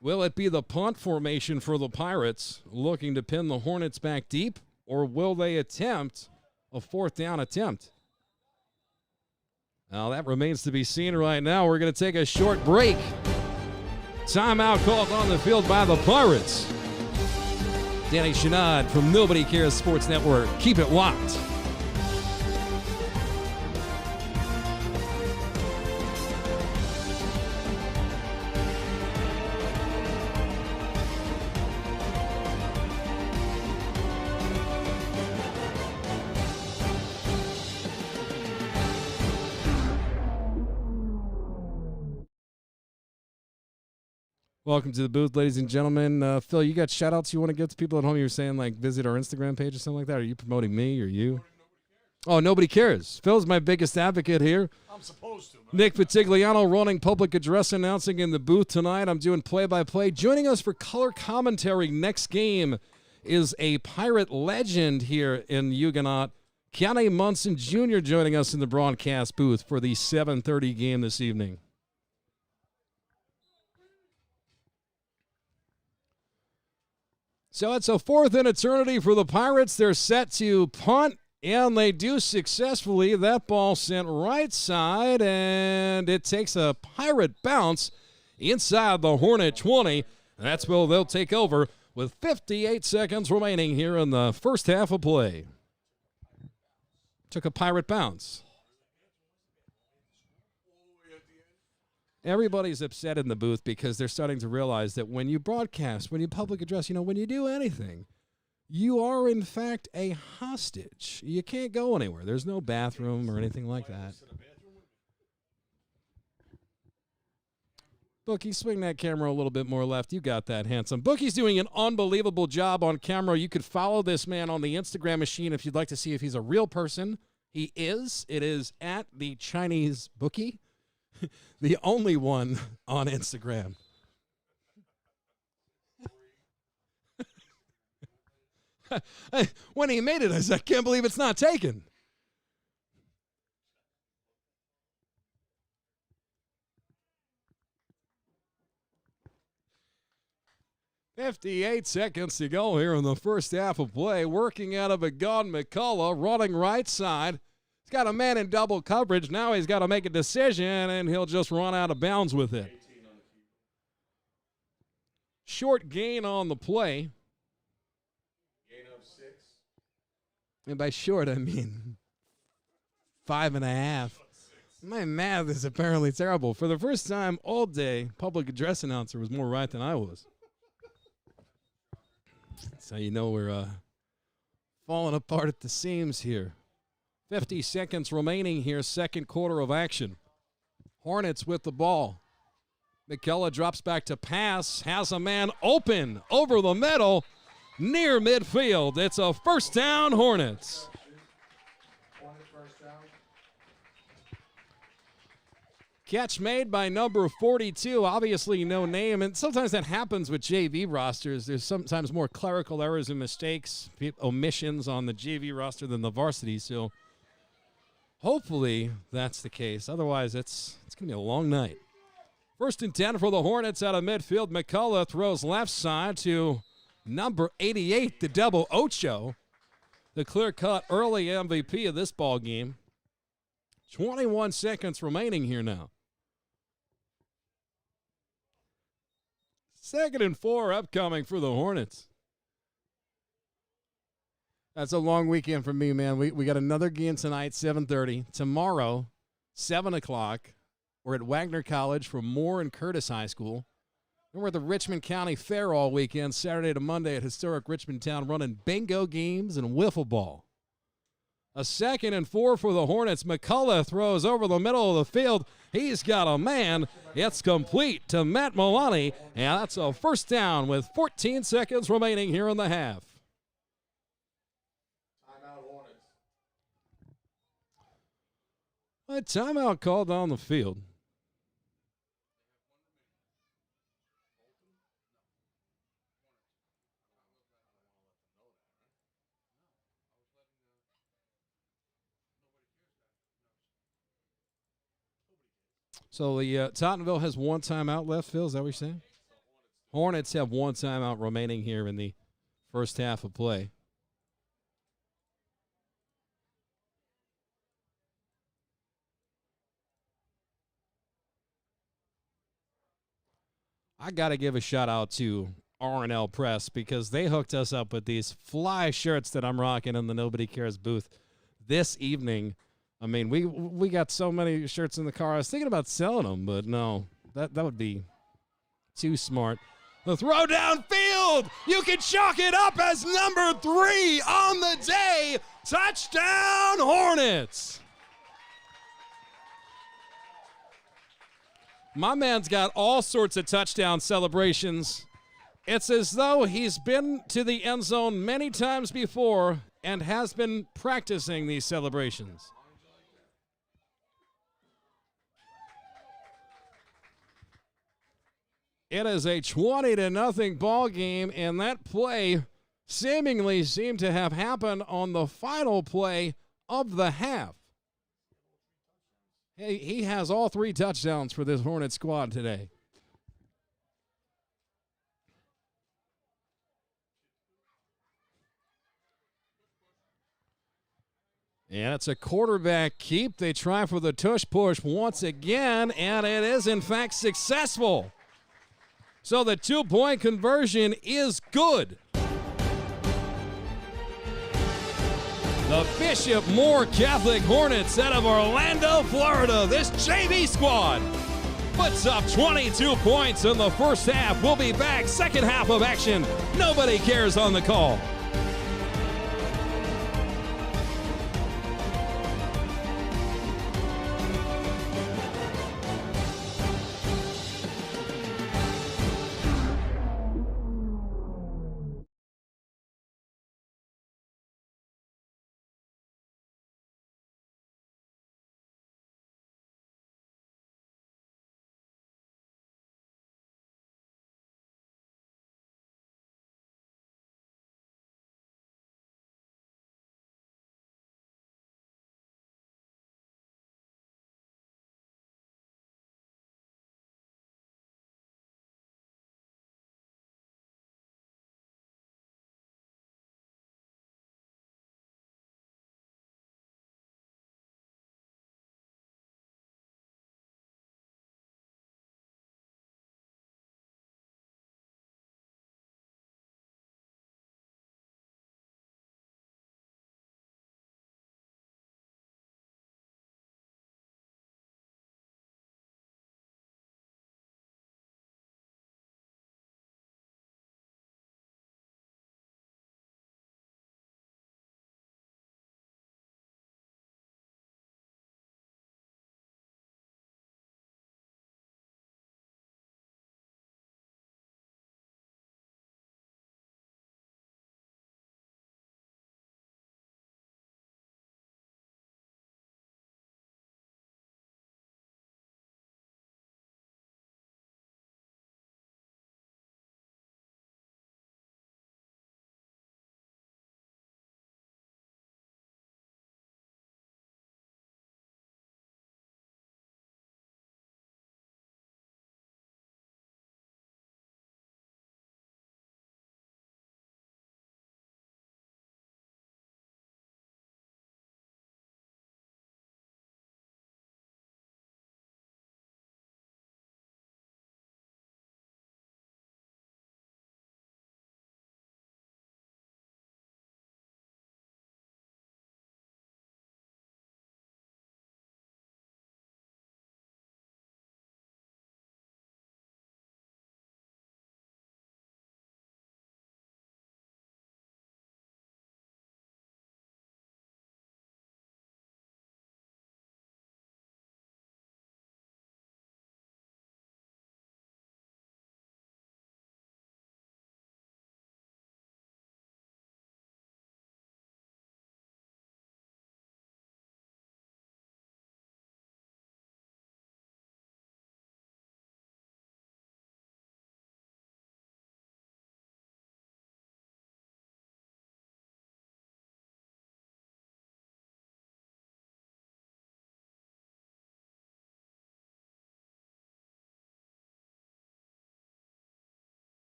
Will it be the punt formation for the Pirates looking to pin the Hornets back deep, or will they attempt a 4th down attempt? Now, that remains to be seen right now. We're going to take a short break. Timeout called on the field by the Pirates. Danny Chenard from Nobody Cares Sports Network. Keep it locked. Welcome to the booth, ladies and gentlemen. Phil, you got shout-outs you want to give to people at home? You were saying, like, visit our Instagram page or something like that? Are you promoting me or you? Oh, nobody cares. Phil's my biggest advocate here. I'm supposed to, man. Nick Patigliano running public address announcing in the booth tonight. I'm doing play-by-play. Joining us for color commentary next game is a Pirate legend here in Huguenot. Keanu Munson Jr. joining us in the broadcast booth for the 7:30 game this evening. So it's a fourth in eternity for the Pirates. They're set to punt, and they do successfully. That ball sent right side, and it takes a Pirate bounce inside the Hornet 20. That's where they'll take over with 58 seconds remaining here in the first half of play. Took a Pirate bounce. Everybody's upset in the booth because they're starting to realize that when you broadcast, when you public address, when you do anything, you are, in fact, a hostage. You can't go anywhere. There's no bathroom or anything like that. Bookie, swing that camera a little bit more left. You got that, handsome. Bookie's doing an unbelievable job on camera. You could follow this man on the Instagram machine if you'd like to see if he's a real person. He is. It is at the Chinese Bookie. The only one on Instagram. When he made it, I said, I can't believe it's not taken. "58 seconds to go here in the first half of play. Working out of a gun, McCullough running right side. He's got a man in double coverage. Now he's got to make a decision, and he'll just run out of bounds with it. Short gain on the play. Gain of 6. And by short, I mean 5.5. My math is apparently terrible. For the first time all day, public address announcer was more right than I was. So you know we're falling apart at the seams here. 50 seconds remaining here, second quarter of action. Hornets with the ball. McKellar drops back to pass, has a man open over the middle, near midfield. It's a first down, Hornets. Catch made by number 42, obviously no name, and sometimes that happens with JV rosters. There's sometimes more clerical errors and mistakes, omissions on the JV roster than the varsity, so hopefully that's the case. Otherwise, it's going to be a long night. First and 10 for the Hornets out of midfield. McCullough throws left side to number 88, the double Ocho, the clear-cut early MVP of this ball game. 21 seconds remaining here now. Second and 4 upcoming for the Hornets. That's a long weekend for me, man. We got another game tonight, 7:30. Tomorrow, 7 o'clock, we're at Wagner College for Moore and Curtis High School. And we're at the Richmond County Fair all weekend, Saturday to Monday at historic Richmond Town, running bingo games and wiffle ball. A second and 4 for the Hornets. McCullough throws over the middle of the field. He's got a man. It's complete to Matt Milani. And that's a first down with 14 seconds remaining here in the half. Timeout, Hornets. A timeout called on the field. So the Tottenville has one timeout left, Phil. Is that what you're saying? Hornets have one timeout remaining here in the first half of play. I got to give a shout out to R&L Press because they hooked us up with these fly shirts that I'm rocking in the Nobody Cares booth this evening. I mean, we got so many shirts in the car. I was thinking about selling them, but no, that would be too smart. The throw downfield. You can chalk it up as number 3 on the day. Touchdown, Hornets. My man's got all sorts of touchdown celebrations. It's as though he's been to the end zone many times before and has been practicing these celebrations. It is a 20-0 ball game, and that play seemingly seemed to have happened on the final play of the half. He has all 3 touchdowns for this Hornet squad today. And it's a quarterback keep. They try for the tush push once again, and it is in fact successful. So the 2-point conversion is good. The Bishop Moore Catholic Hornets out of Orlando, Florida. This JV squad puts up 22 points in the first half. We'll be back second half of action. Nobody cares on the call.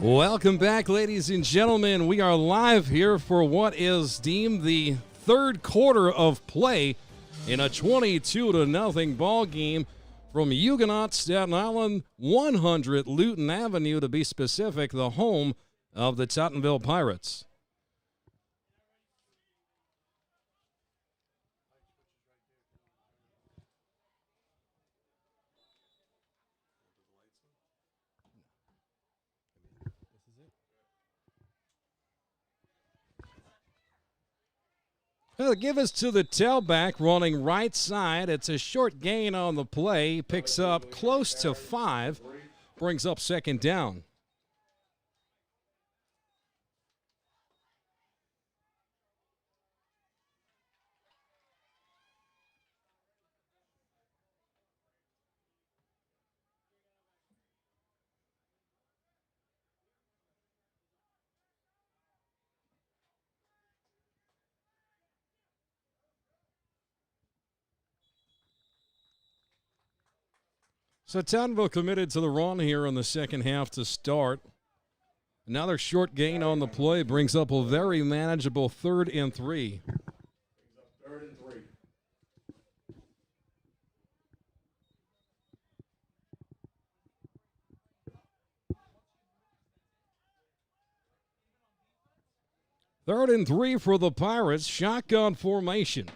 Welcome back, ladies and gentlemen. We are live here for what is deemed the third quarter of play in a 22-0 ball game from Huguenot, Staten Island, 100 Luton Avenue to be specific, the home of the Tottenville Pirates. Well, give us to the tailback running right side. It's a short gain on the play. Picks up close to 5. Brings up second down. So Tottenville committed to the run here in the second half to start. Another short gain on the play brings up a very manageable 3rd and 3. Third and 3. Third and 3 for the Pirates. Shotgun formation.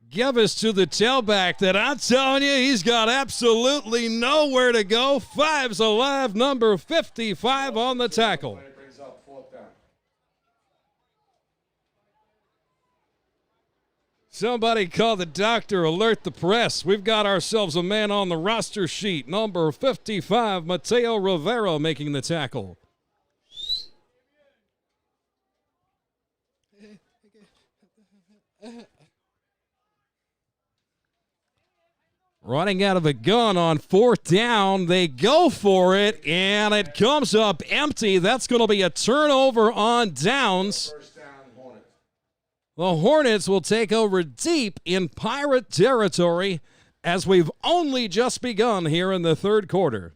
Give us to the tailback that I'm telling you, he's got absolutely nowhere to go. 5's alive, number 55 on the tackle. Brings up 4th down. Somebody call the doctor, alert the press. We've got ourselves a man on the roster sheet. Number 55, Mateo Rivera making the tackle. Running out of a gun on 4th down. They go for it, and it comes up empty. That's going to be a turnover on downs. First down, Hornets. The Hornets will take over deep in Pirate territory as we've only just begun here in the third quarter.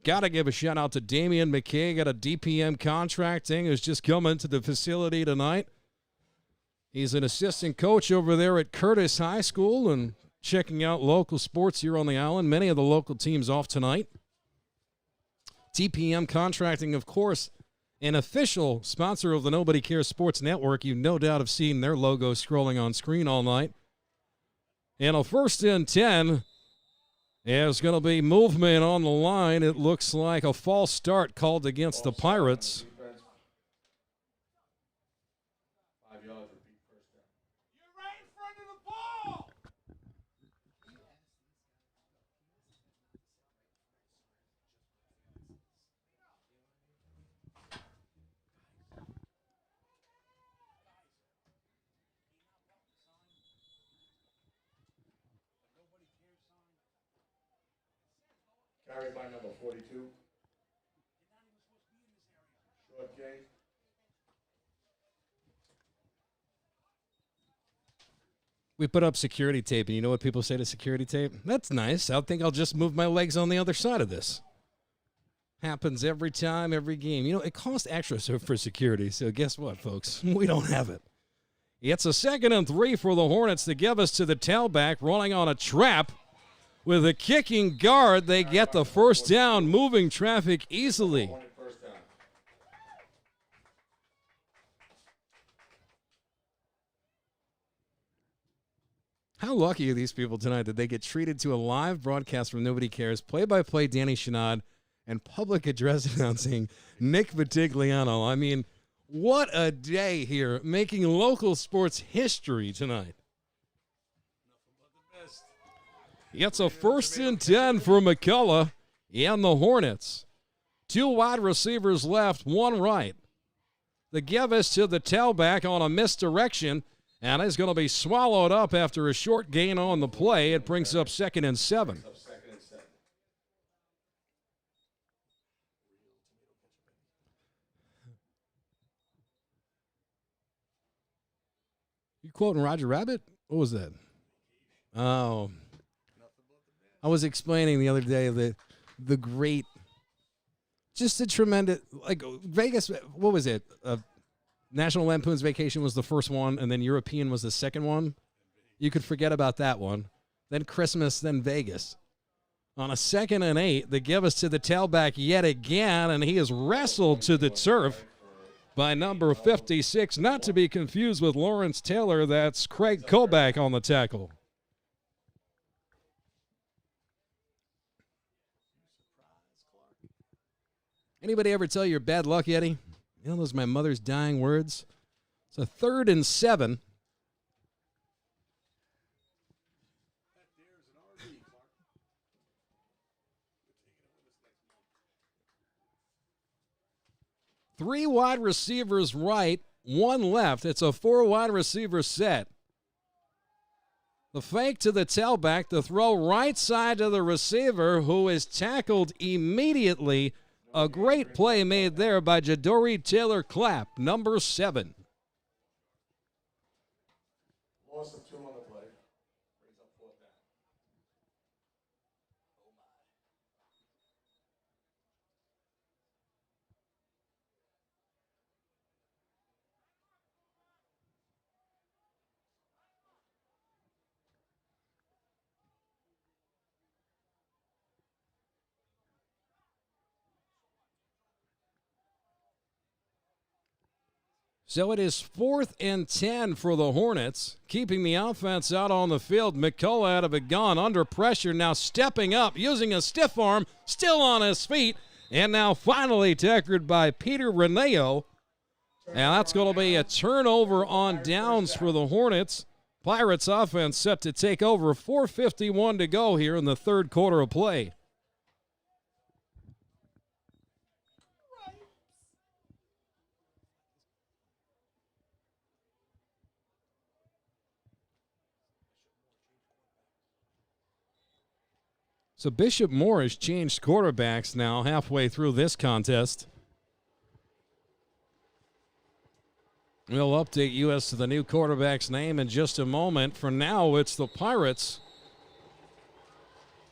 Got to give a shout out to Damian McKay, got a DPM contracting, who's just coming to the facility tonight. He's an assistant coach over there at Curtis High School and checking out local sports here on the island. Many of the local teams off tonight. TPM Contracting, of course, an official sponsor of the Nobody Cares Sports Network. You no doubt have seen their logo scrolling on screen all night. And a 1st and 10. There's going to be movement on the line. It looks like a false start called against the Pirates. 5 yards, repeat first down. You're right in front of the ball. Carried by number 42. Short gain. We put up security tape, and you know what people say to security tape? That's nice. I think I'll just move my legs on the other side of this. Happens every time, every game. You know, it costs extra for security, so guess what, folks? We don't have it. It's a 2nd and 3 for the Hornets to give us to the tailback, running on a trap. With a kicking guard, they get the first down, moving traffic easily. First down. How lucky are these people tonight that they get treated to a live broadcast from Nobody Cares, play-by-play Danny Chenard, and public address announcing Nick Vitigliano. I mean, what a day here, making local sports history tonight. It's a 1st and 10 for McCullough and the Hornets. 2 wide receivers left, 1 right. The give us to the tailback on a misdirection, and is going to be swallowed up after a short gain on the play. It brings up 2nd and 7. You quoting Roger Rabbit? What was that? Oh. I was explaining the other day the great, just a tremendous, like Vegas, what was it? National Lampoon's Vacation was the first one, and then European was the second one. You could forget about that one. Then Christmas, then Vegas. On a 2nd and 8, they give us to the tailback yet again, and he is wrestled to the turf by number 56, not to be confused with Lawrence Taylor. That's Craig Koback on the tackle. Anybody ever tell you you're bad luck, Eddie? You know, those are my mother's dying words. It's a 3rd and 7. Three wide receivers right, one left. It's a 4 wide receiver set. The fake to the tailback, the throw right side to the receiver, who is tackled immediately. A great play made there by Jadori Taylor-Clapp, number 7. Loss of 2 on the play. Brings up 4th down. So it is 4th and 10 for the Hornets, keeping the offense out on the field. McCullough out of it gone, under pressure, now stepping up, using a stiff arm, still on his feet, and now finally tackled by Peter Reneo. Now that's going to be a turnover on downs for the Hornets. Pirates offense set to take over. 4:51 to go here in the 3rd quarter of play. So Bishop Moore has changed quarterbacks now halfway through this contest. We'll update you as to the new quarterback's name in just a moment. For now, it's the Pirates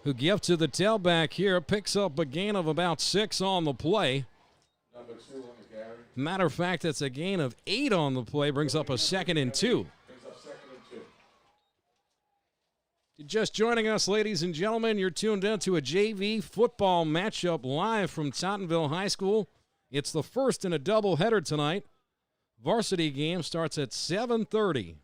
who give to the tailback here. Picks up a gain of about 6 on the play. Number 2 on the carry. Matter of fact, it's a gain of 8 on the play. Brings up a 2nd and 2. Brings up 2nd and 2. Just joining us, ladies and gentlemen, you're tuned in to a JV football matchup live from Tottenville High School. It's the first in a doubleheader tonight. Varsity game starts at 7:30.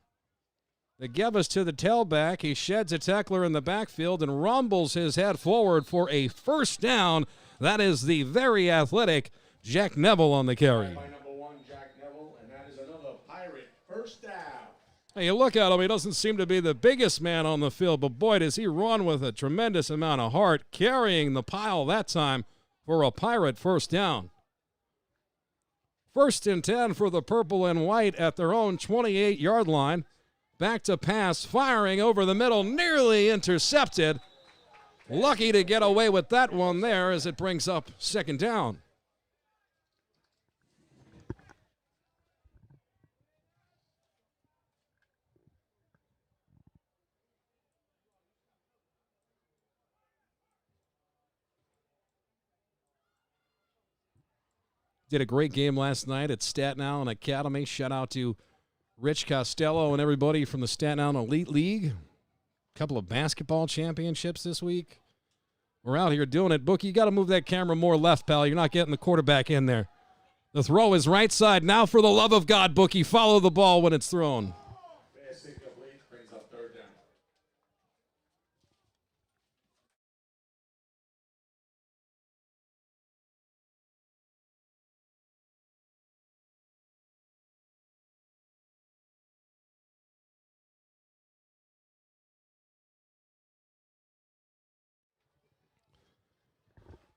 They give us to the tailback. He sheds a tackler in the backfield and rumbles his head forward for a first down. That is the very athletic Jack Neville on the carry. By number 1, Jack Neville, and that is another Pirate first down. Hey, you look at him, he doesn't seem to be the biggest man on the field, but boy, does he run with a tremendous amount of heart, carrying the pile that time for a Pirate first down. 1st and 10 for the purple and white at their own 28-yard line. Back to pass, firing over the middle, nearly intercepted. Lucky to get away with that one there as it brings up 2nd down. Did a great game last night at Staten Island Academy. Shout out to Rich Costello and everybody from the Staten Island Elite League. A couple of basketball championships this week. We're out here doing it. Bookie, you got to move that camera more left, pal. You're not getting the quarterback in there. The throw is right side. Now for the love of God, Bookie, follow the ball when it's thrown. Pass incomplete, brings up 3rd down.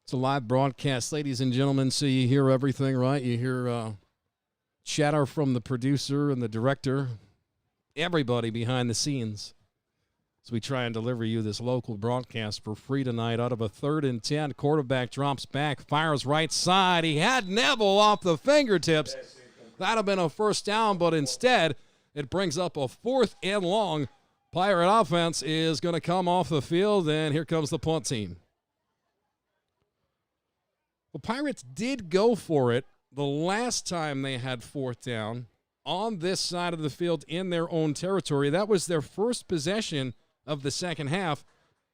It's a live broadcast, ladies and gentlemen, so you hear everything, right? You hear chatter from the producer and the director, everybody behind the scenes. So we try and deliver you this local broadcast for free tonight. Out of a 3rd and 10, quarterback drops back, fires right side. He had Neville off the fingertips. That'd have been a first down, but instead it brings up a 4th and long Pirate offense is going to come off the field, and here comes the punt team. The Pirates did go for it the last time they had fourth down on this side of the field in their own territory. That was their first possession of the second half,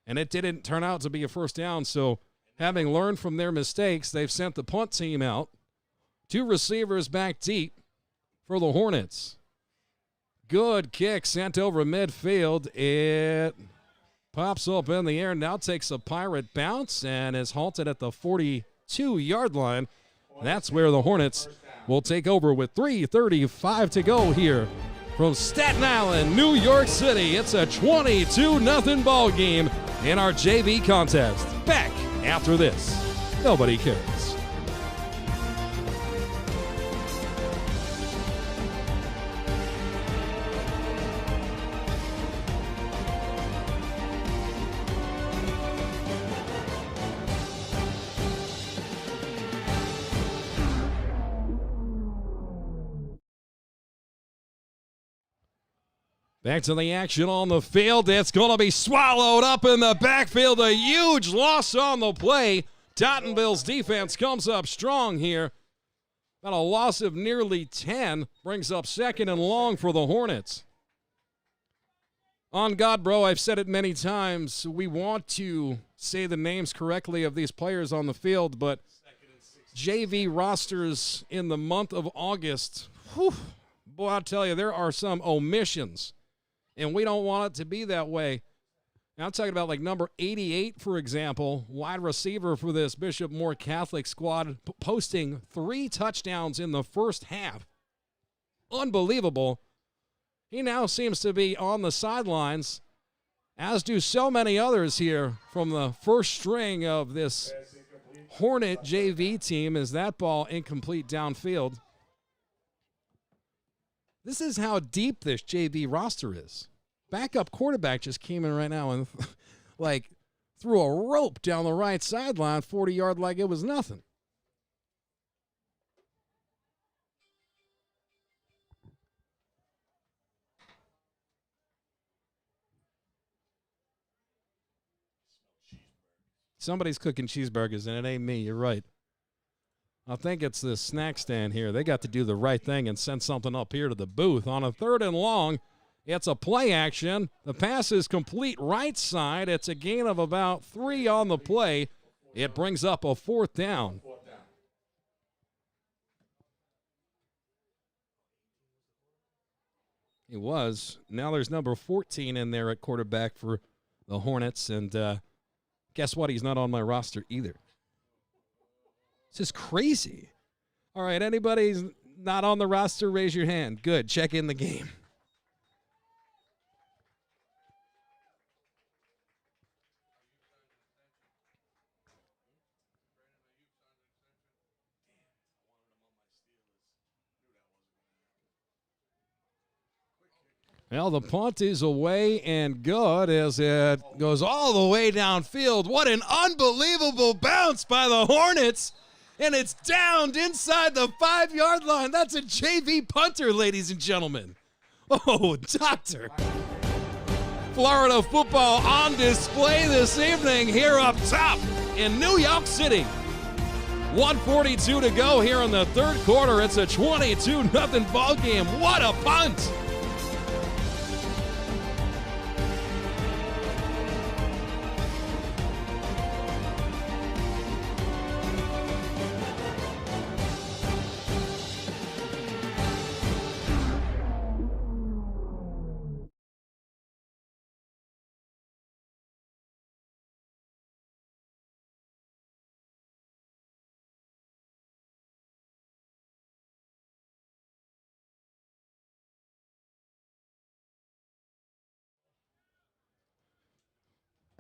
and it didn't turn out to be a first down. So having learned from their mistakes, they've sent the punt team out. 2 receivers back deep for the Hornets. Good kick sent over midfield. It pops up in the air, now takes a Pirate bounce and is halted at the 42-yard line. That's where the Hornets will take over with 3:35 to go here from Staten Island, New York City. It's a 22-0 ball game in our JV contest. Back after this. Nobody cares. Back to the action on the field. It's going to be swallowed up in the backfield. A huge loss on the play. Tottenville's defense comes up strong here. About a loss of nearly 10. Brings up 2nd and long for the Hornets. On God, bro, I've said it many times. We want to say the names correctly of these players on the field, but JV rosters in the month of August, whew, boy, I'll tell you, there are some omissions. And we don't want it to be that way. Now I'm talking about like number 88, for example, wide receiver for this Bishop Moore Catholic squad, posting 3 touchdowns in the first half. Unbelievable. He now seems to be on the sidelines, as do so many others here from the first string of this Hornet JV team. Is that ball incomplete downfield? This is how deep this JV roster is. Backup quarterback just came in right now and like threw a rope down the right sideline, 40-yard like it was nothing. Somebody's cooking cheeseburgers, and it ain't me. You're right. I think it's the snack stand here. They got to do the right thing and send something up here to the booth. On a 3rd and long, it's a play action. The pass is complete right side. It's a gain of about 3 on the play. It brings up a 4th down. It was. Now there's number 14 in there at quarterback for the Hornets, and guess what? He's not on my roster either. This is crazy. All right, anybody's not on the roster, raise your hand. Good, check in the game. Well, the punt is away and good as it goes all the way downfield. What an unbelievable bounce by the Hornets. And it's downed inside the 5-yard line. That's a JV punter, ladies and gentlemen. Oh, doctor. Florida football on display this evening here up top in New York City. 1:42 to go here in the 3rd quarter. It's a 22-0 ball game. What a punt.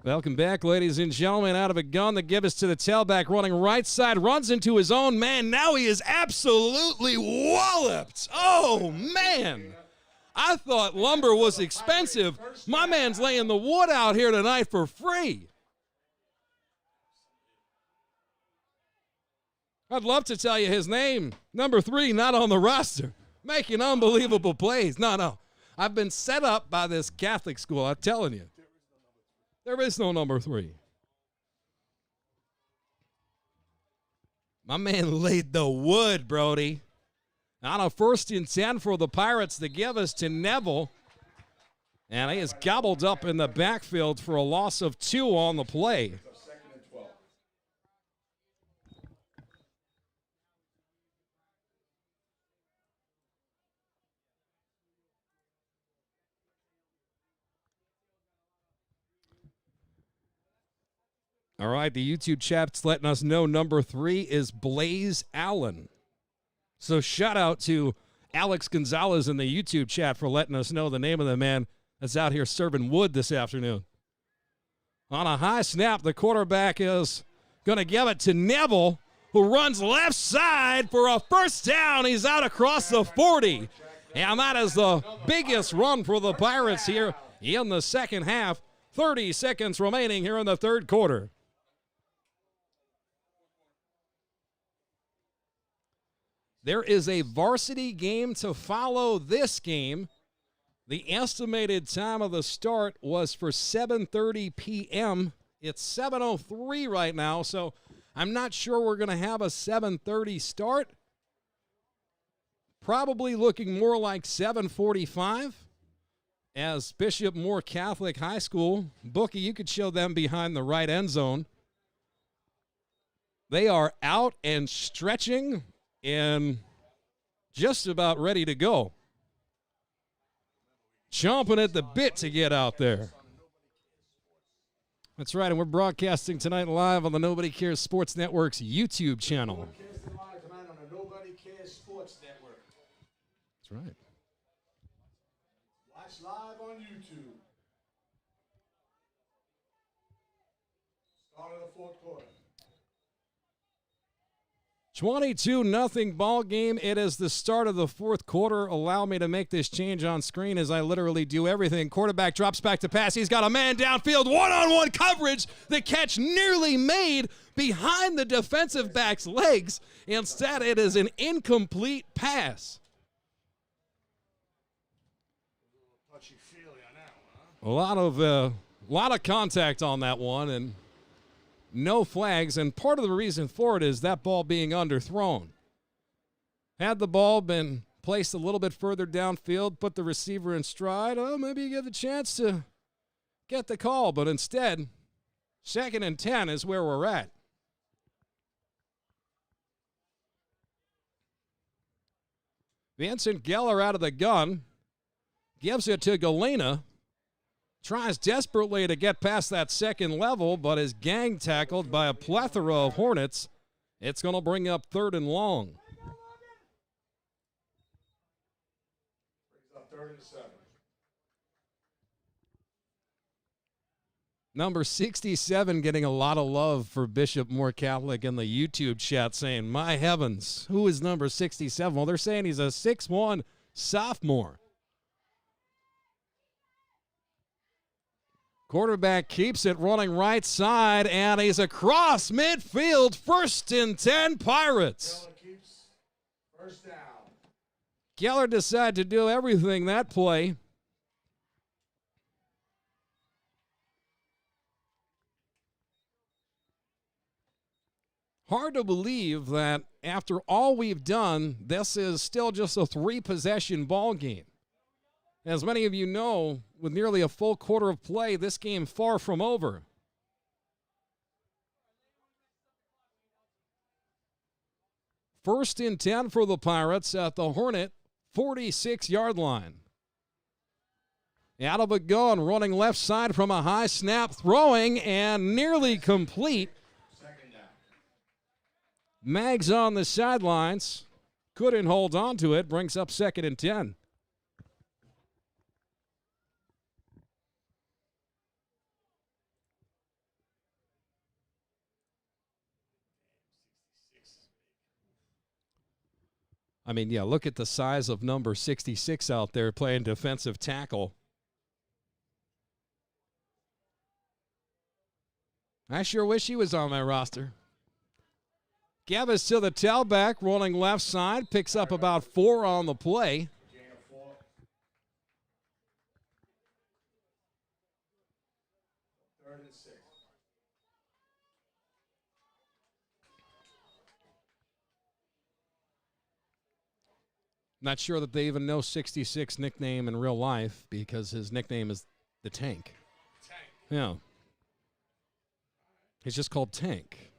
Welcome back, ladies and gentlemen. Out of a gun, the give us to the tailback, running right side, runs into his own man. Now he is absolutely walloped. Oh, man. I thought lumber was expensive. My man's laying the wood out here tonight for free. I'd love to tell you his name. Number 3, not on the roster. Making unbelievable plays. No. I've been set up by this Catholic school, I'm telling you. There is no number 3. My man laid the wood, Brody. On a 1st and 10 for the Pirates to give us to Neville. And he is gobbled up in the backfield for a loss of 2 on the play. All right, the YouTube chat's letting us know number 3 is Blaze Allen. So shout out to Alex Gonzalez in the YouTube chat for letting us know the name of the man that's out here serving wood this afternoon. On a high snap, the quarterback is going to give it to Neville, who runs left side for a 1st down. He's out across the 40. And that is the biggest run for the Pirates here in the second half. 30 seconds remaining here in the 3rd quarter. There is a varsity game to follow this game. The estimated time of the start was for 7:30 p.m. It's 7:03 right now, so I'm not sure we're going to have a 7:30 start. Probably looking more like 7:45 as Bishop Moore Catholic High School. Bookie, you could show them behind the right end zone. They are out and stretching and just about ready to go. Chomping at the bit to get out there. That's right, and we're broadcasting tonight live on the Nobody Cares Sports Network's YouTube channel. Broadcasting live tonight on the Nobody Cares Sports Network. That's right. Watch live on YouTube. Start of the 4th quarter. 22-0 ball game. It is the start of the 4th quarter. Allow me to make this change on screen as I literally do everything. Quarterback drops back to pass. He's got a man downfield. One-on-one coverage. The catch nearly made behind the defensive back's legs. Instead, it is an incomplete pass. Touchy-feely on that one, huh? A lot of contact on that one, and no flags, and part of the reason for it is that ball being underthrown. Had the ball been placed a little bit further downfield, put the receiver in stride, maybe you get the chance to get the call, but instead, 2nd and 10 is where we're at. Vincent Geller out of the gun, gives it to Galena. Tries desperately to get past that 2nd level, but is gang tackled by a plethora of Hornets. It's going to bring up 3rd and long. Brings up 3rd and 7. Number 67 getting a lot of love for Bishop Moore Catholic in the YouTube chat saying, my heavens, who is number 67? Well, they're saying he's a 6'1" sophomore. Quarterback keeps it running right side, and he's across midfield. 1st and 10 Pirates. Geller keeps 1st down. Geller decided to do everything that play. Hard to believe that after all we've done, this is still just a 3-possession ball game. As many of you know, with nearly a full quarter of play, this game far from over. First and 10 for the Pirates at the Hornet 46-yard line. Out of a gun, running left side from a high snap, throwing and nearly complete. 2nd down. Mags on the sidelines. Couldn't hold on to it. Brings up 2nd and 10. I mean, yeah, look at the size of number 66 out there playing defensive tackle. I sure wish he was on my roster. Gavis to the tailback, rolling left side, picks up about 4 on the play. Gain of 4. Not sure that they even know 66 nickname in real life because his nickname is the Tank. Yeah. He's just called Tank.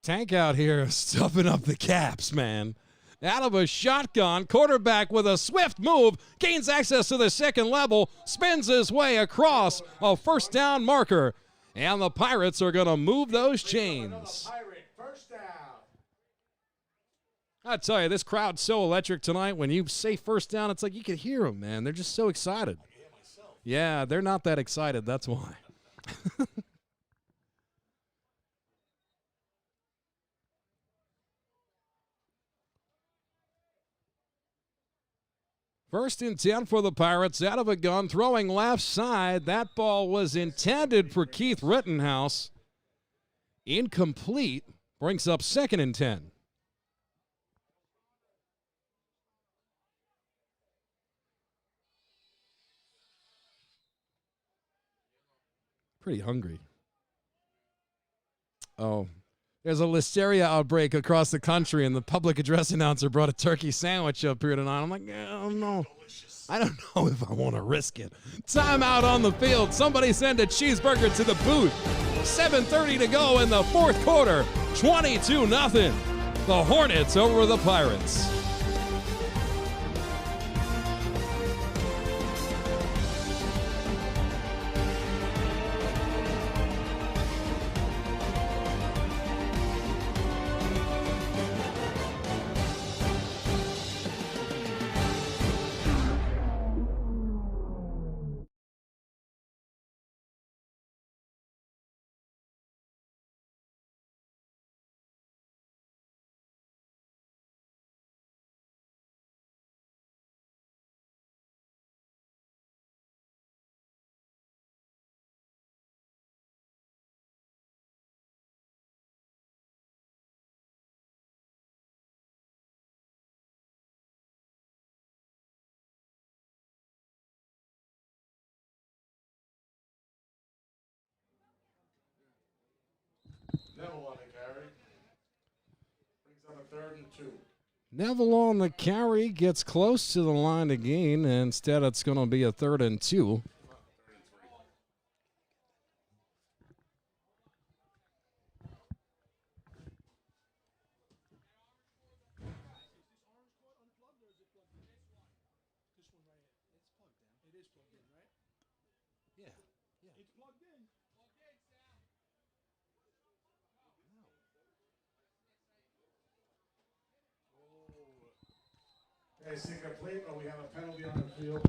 Tank out here stuffing up the caps, man. Out of a shotgun, quarterback with a swift move, gains access to the second level, spins his way across a first down marker. And the Pirates are going to move those chains. First down. I tell you, this crowd's so electric tonight. When you say first down, it's like you can hear them, man. They're just so excited. I can hear myself. Yeah, they're not that excited. That's why. First and 10 for the Pirates, out of a gun, throwing left side. That ball was intended for Keith Rittenhouse. Incomplete. Brings up second and 10. Pretty hungry. Oh, there's a listeria outbreak across the country, and the public address announcer brought a turkey sandwich up here tonight. I'm like, oh, no. I don't know if I want to risk it. Timeout on the field. Somebody send a cheeseburger to the booth. 7:30 to go in the fourth quarter. 22-0. The Hornets over the Pirates. Neville on the carry. Brings up a 3rd and 2. Neville on the carry gets close to the line to gain. Instead, it's going to be a 3rd and 2. It's incomplete, but we have a penalty on the field.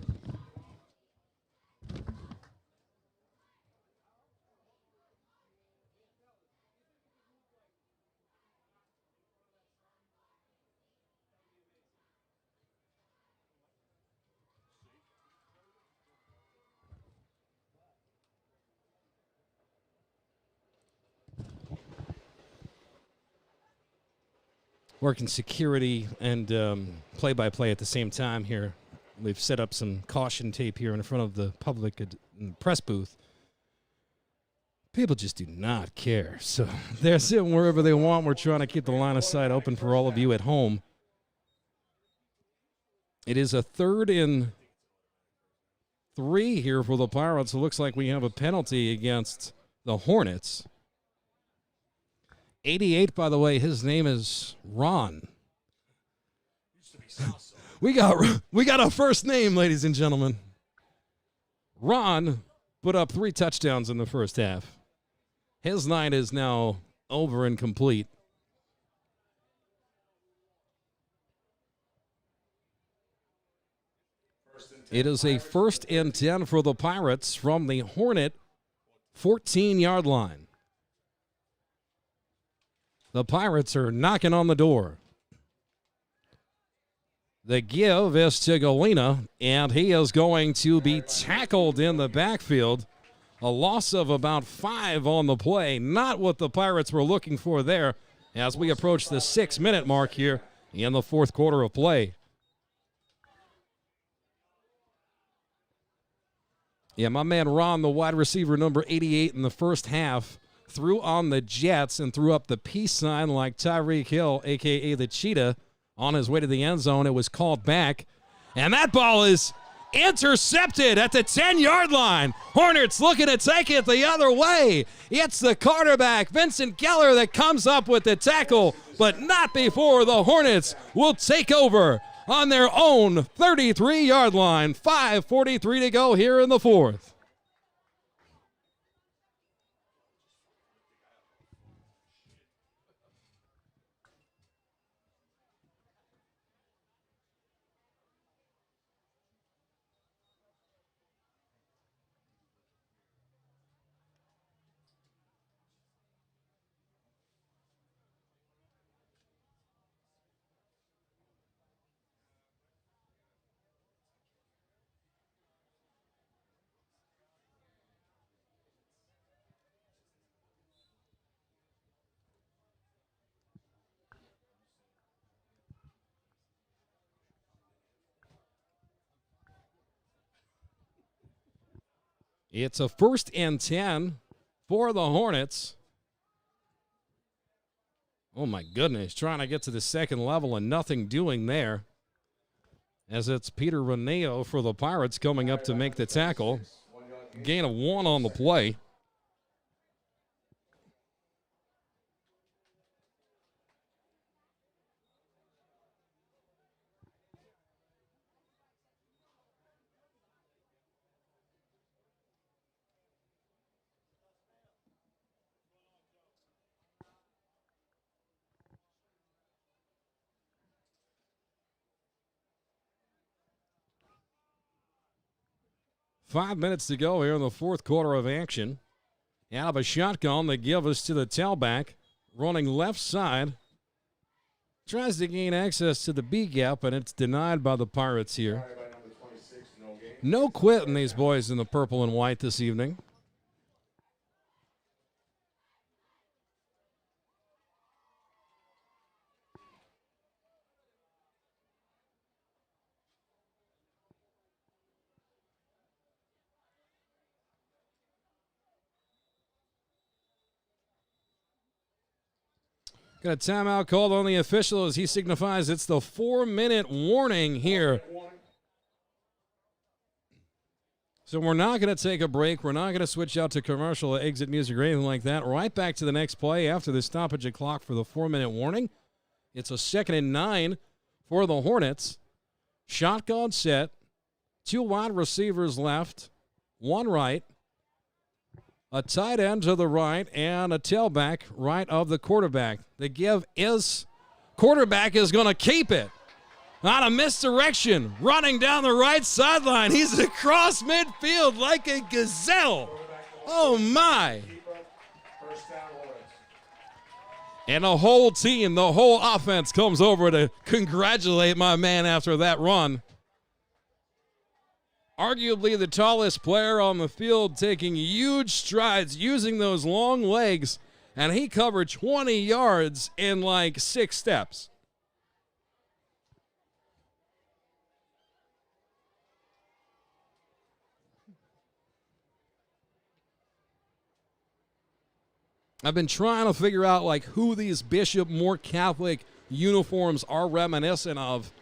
Working security and play-by-play at the same time here. We've set up some caution tape here in front of the public press booth. People just do not care. So they're sitting wherever they want. We're trying to keep the line of sight open for all of you at home. It is a 3rd and 3 here for the Pirates. It looks like we have a penalty against the Hornets. 88, by the way, his name is Ron. We got a first name, ladies and gentlemen. Ron put up 3 touchdowns in the first half. His night is now over and complete. It is a 1st and 10 for the Pirates from the Hornet 14-yard line. The Pirates are knocking on the door. The give is to Galena, and he is going to be tackled in the backfield. A loss of about 5 on the play. Not what the Pirates were looking for there as we approach the 6-minute mark here in the fourth quarter of play. Yeah, my man Ron, the wide receiver, number 88 in the first half, threw on the Jets and threw up the peace sign like Tyreek Hill, a.k.a. the Cheetah, on his way to the end zone. It was called back, and that ball is intercepted at the 10-yard line. Hornets looking to take it the other way. It's the quarterback, Vincent Geller, that comes up with the tackle, but not before the Hornets will take over on their own 33-yard line. 5:43 to go here in the fourth. It's a 1st and 10 for the Hornets. Oh my goodness, trying to get to the second level and nothing doing there. As it's Peter Reneo for the Pirates coming up to make the tackle. Gain of 1 on the play. Five minutes to go here in the fourth quarter of action. Out of a shotgun, they give us to the tailback, running left side. Tries to gain access to the B gap, and it's denied by the Pirates here. No quitting these boys in the purple and white this evening. Got a timeout called on the official as he signifies it's the 4-minute warning here. So we're not going to take a break. We're not going to switch out to commercial exit music or anything like that. Right back to the next play after the stoppage of clock for the 4-minute warning. It's a 2nd and 9 for the Hornets. Shotgun set. 2 wide receivers left. 1 right. A tight end to the right and a tailback right of the quarterback. The give is quarterback is going to keep it. On a misdirection, running down the right sideline. He's across midfield like a gazelle. Oh, my. And the whole team, the whole offense comes over to congratulate my man after that run. Arguably the tallest player on the field, taking huge strides, using those long legs, and he covered 20 yards in like 6 steps. I've been trying to figure out like who these Bishop Moore Catholic uniforms are reminiscent of.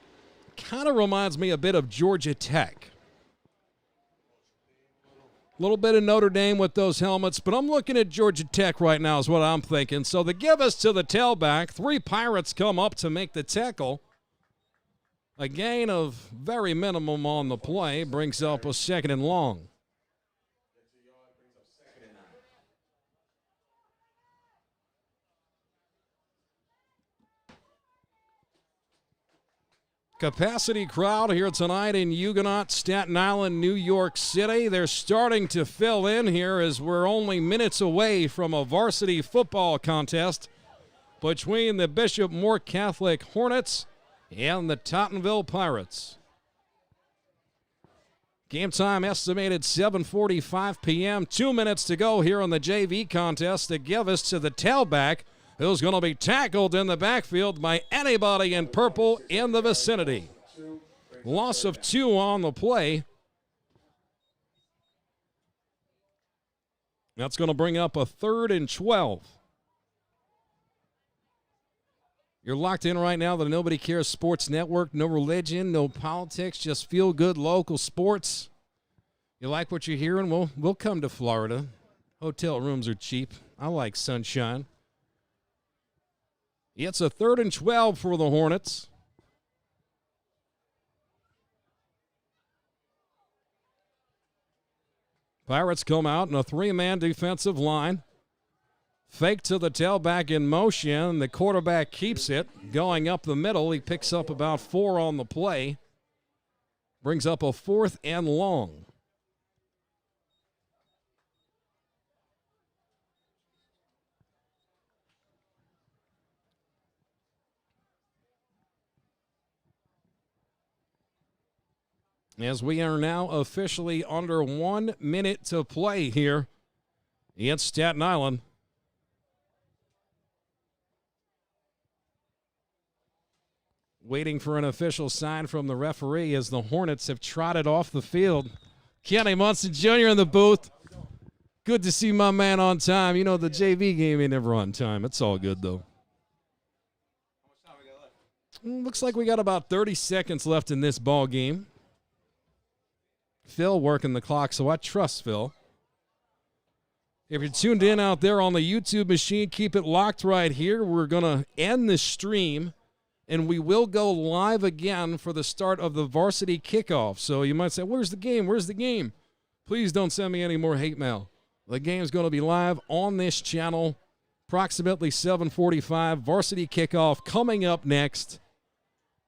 Kind of reminds me a bit of Georgia Tech. A little bit of Notre Dame with those helmets, but I'm looking at Georgia Tech right now is what I'm thinking. So they give us to the tailback. 3 Pirates come up to make the tackle. A gain of very minimum on the play brings up a 2nd and long. Capacity crowd here tonight in Huguenot, Staten Island, New York City. They're starting to fill in here as we're only minutes away from a varsity football contest between the Bishop Moore Catholic Hornets and the Tottenville Pirates. Game time estimated 7:45 p.m. 2 minutes to go here on the JV contest to give us to the tailback, who's going to be tackled in the backfield by anybody in purple in the vicinity. Loss of 2 on the play. That's going to bring up a 3rd and 12. You're locked in right now to the Nobody Cares Sports Network. No religion, no politics, just feel good local sports. You like what you're hearing? Well, we'll come to Florida. Hotel rooms are cheap. I like sunshine. It's a 3rd and 12 for the Hornets. Pirates come out in a 3-man defensive line. Fake to the tailback in motion. The quarterback keeps it. Going up the middle, he picks up about 4 on the play. Brings up a 4th and long. As we are now officially under 1 minute to play here in Staten Island. Waiting for an official sign from the referee as the Hornets have trotted off the field. Kenny Munson Jr. in the booth. Good to see my man on time. You know, the JV game ain't never on time. It's all good, though. Looks like we got about 30 seconds left in this ball game. Phil working the clock, so I trust Phil. If you're tuned in out there on the YouTube machine, keep it locked right here. We're going to end the stream, and we will go live again for the start of the varsity kickoff. So you might say, where's the game? Where's the game? Please don't send me any more hate mail. The game's going to be live on this channel, approximately 7:45. Varsity kickoff coming up next.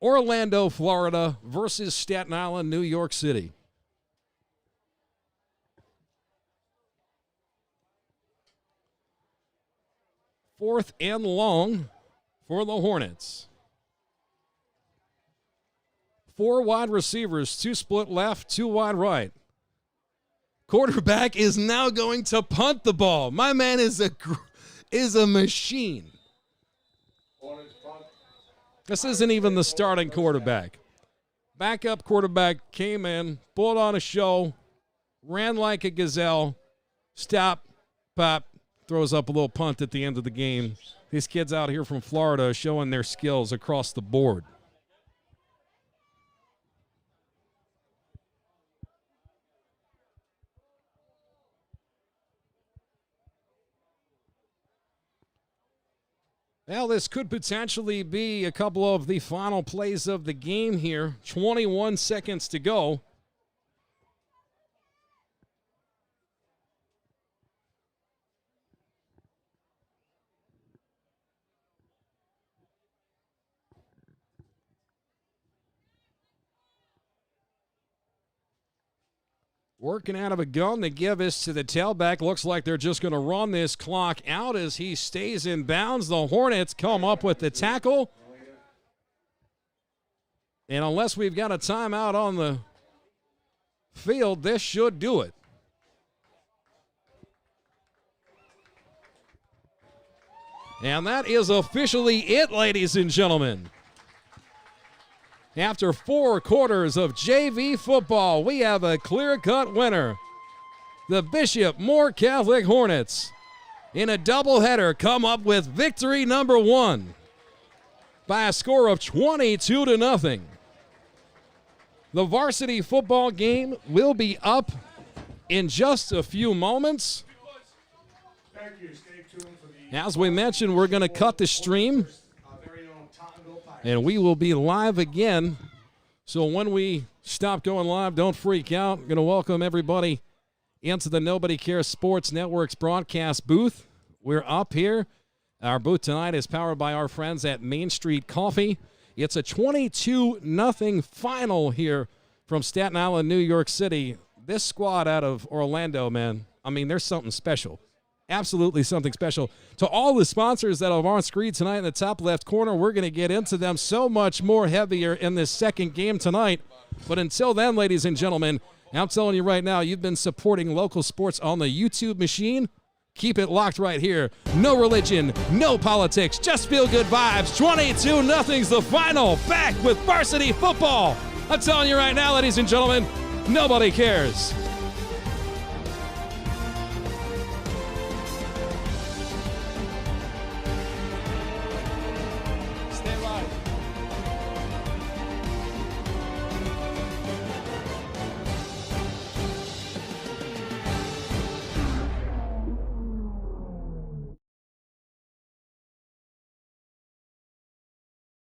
Orlando, Florida versus Staten Island, New York City. 4th and long for the Hornets. 4 wide receivers, 2 split left, 2 wide right. Quarterback is now going to punt the ball. My man is a machine. This isn't even the starting quarterback. Backup quarterback came in, pulled on a show, ran like a gazelle, stop, pop, throws up a little punt at the end of the game. These kids out here from Florida are showing their skills across the board. Well, this could potentially be a couple of the final plays of the game here. 21 seconds to go. Working out of a gun, the give is to the tailback. Looks like they're just going to run this clock out as he stays in bounds. The Hornets come up with the tackle. And unless we've got a timeout on the field, this should do it. And that is officially it, ladies and gentlemen. After 4 quarters of JV football, we have a clear-cut winner. The Bishop Moore Catholic Hornets, in a doubleheader, come up with victory number 1 by a score of 22-0. The varsity football game will be up in just a few moments. Thank you. Stay tuned for the As we mentioned, we're going to cut the stream, very own Tottenville Pirates. and we will be live again. So when we stop going live, don't freak out. I'm going to welcome everybody into the Nobody Cares Sports Network's broadcast booth. We're up here. Our booth tonight is powered by our friends at Main Street Coffee. It's a 22-0 final here from Staten Island, New York City. This squad out of Orlando, man, I mean, there's something special. Absolutely something special. To all the sponsors that are on screen tonight in the top left corner, we're going to get into them so much more heavier in this second game tonight. But until then, ladies and gentlemen, I'm telling you right now, you've been supporting local sports on the YouTube machine. Keep it locked right here. No religion, no politics, just feel good vibes. 22-0's the final. Back with varsity football. I'm telling you right now, ladies and gentlemen, nobody cares.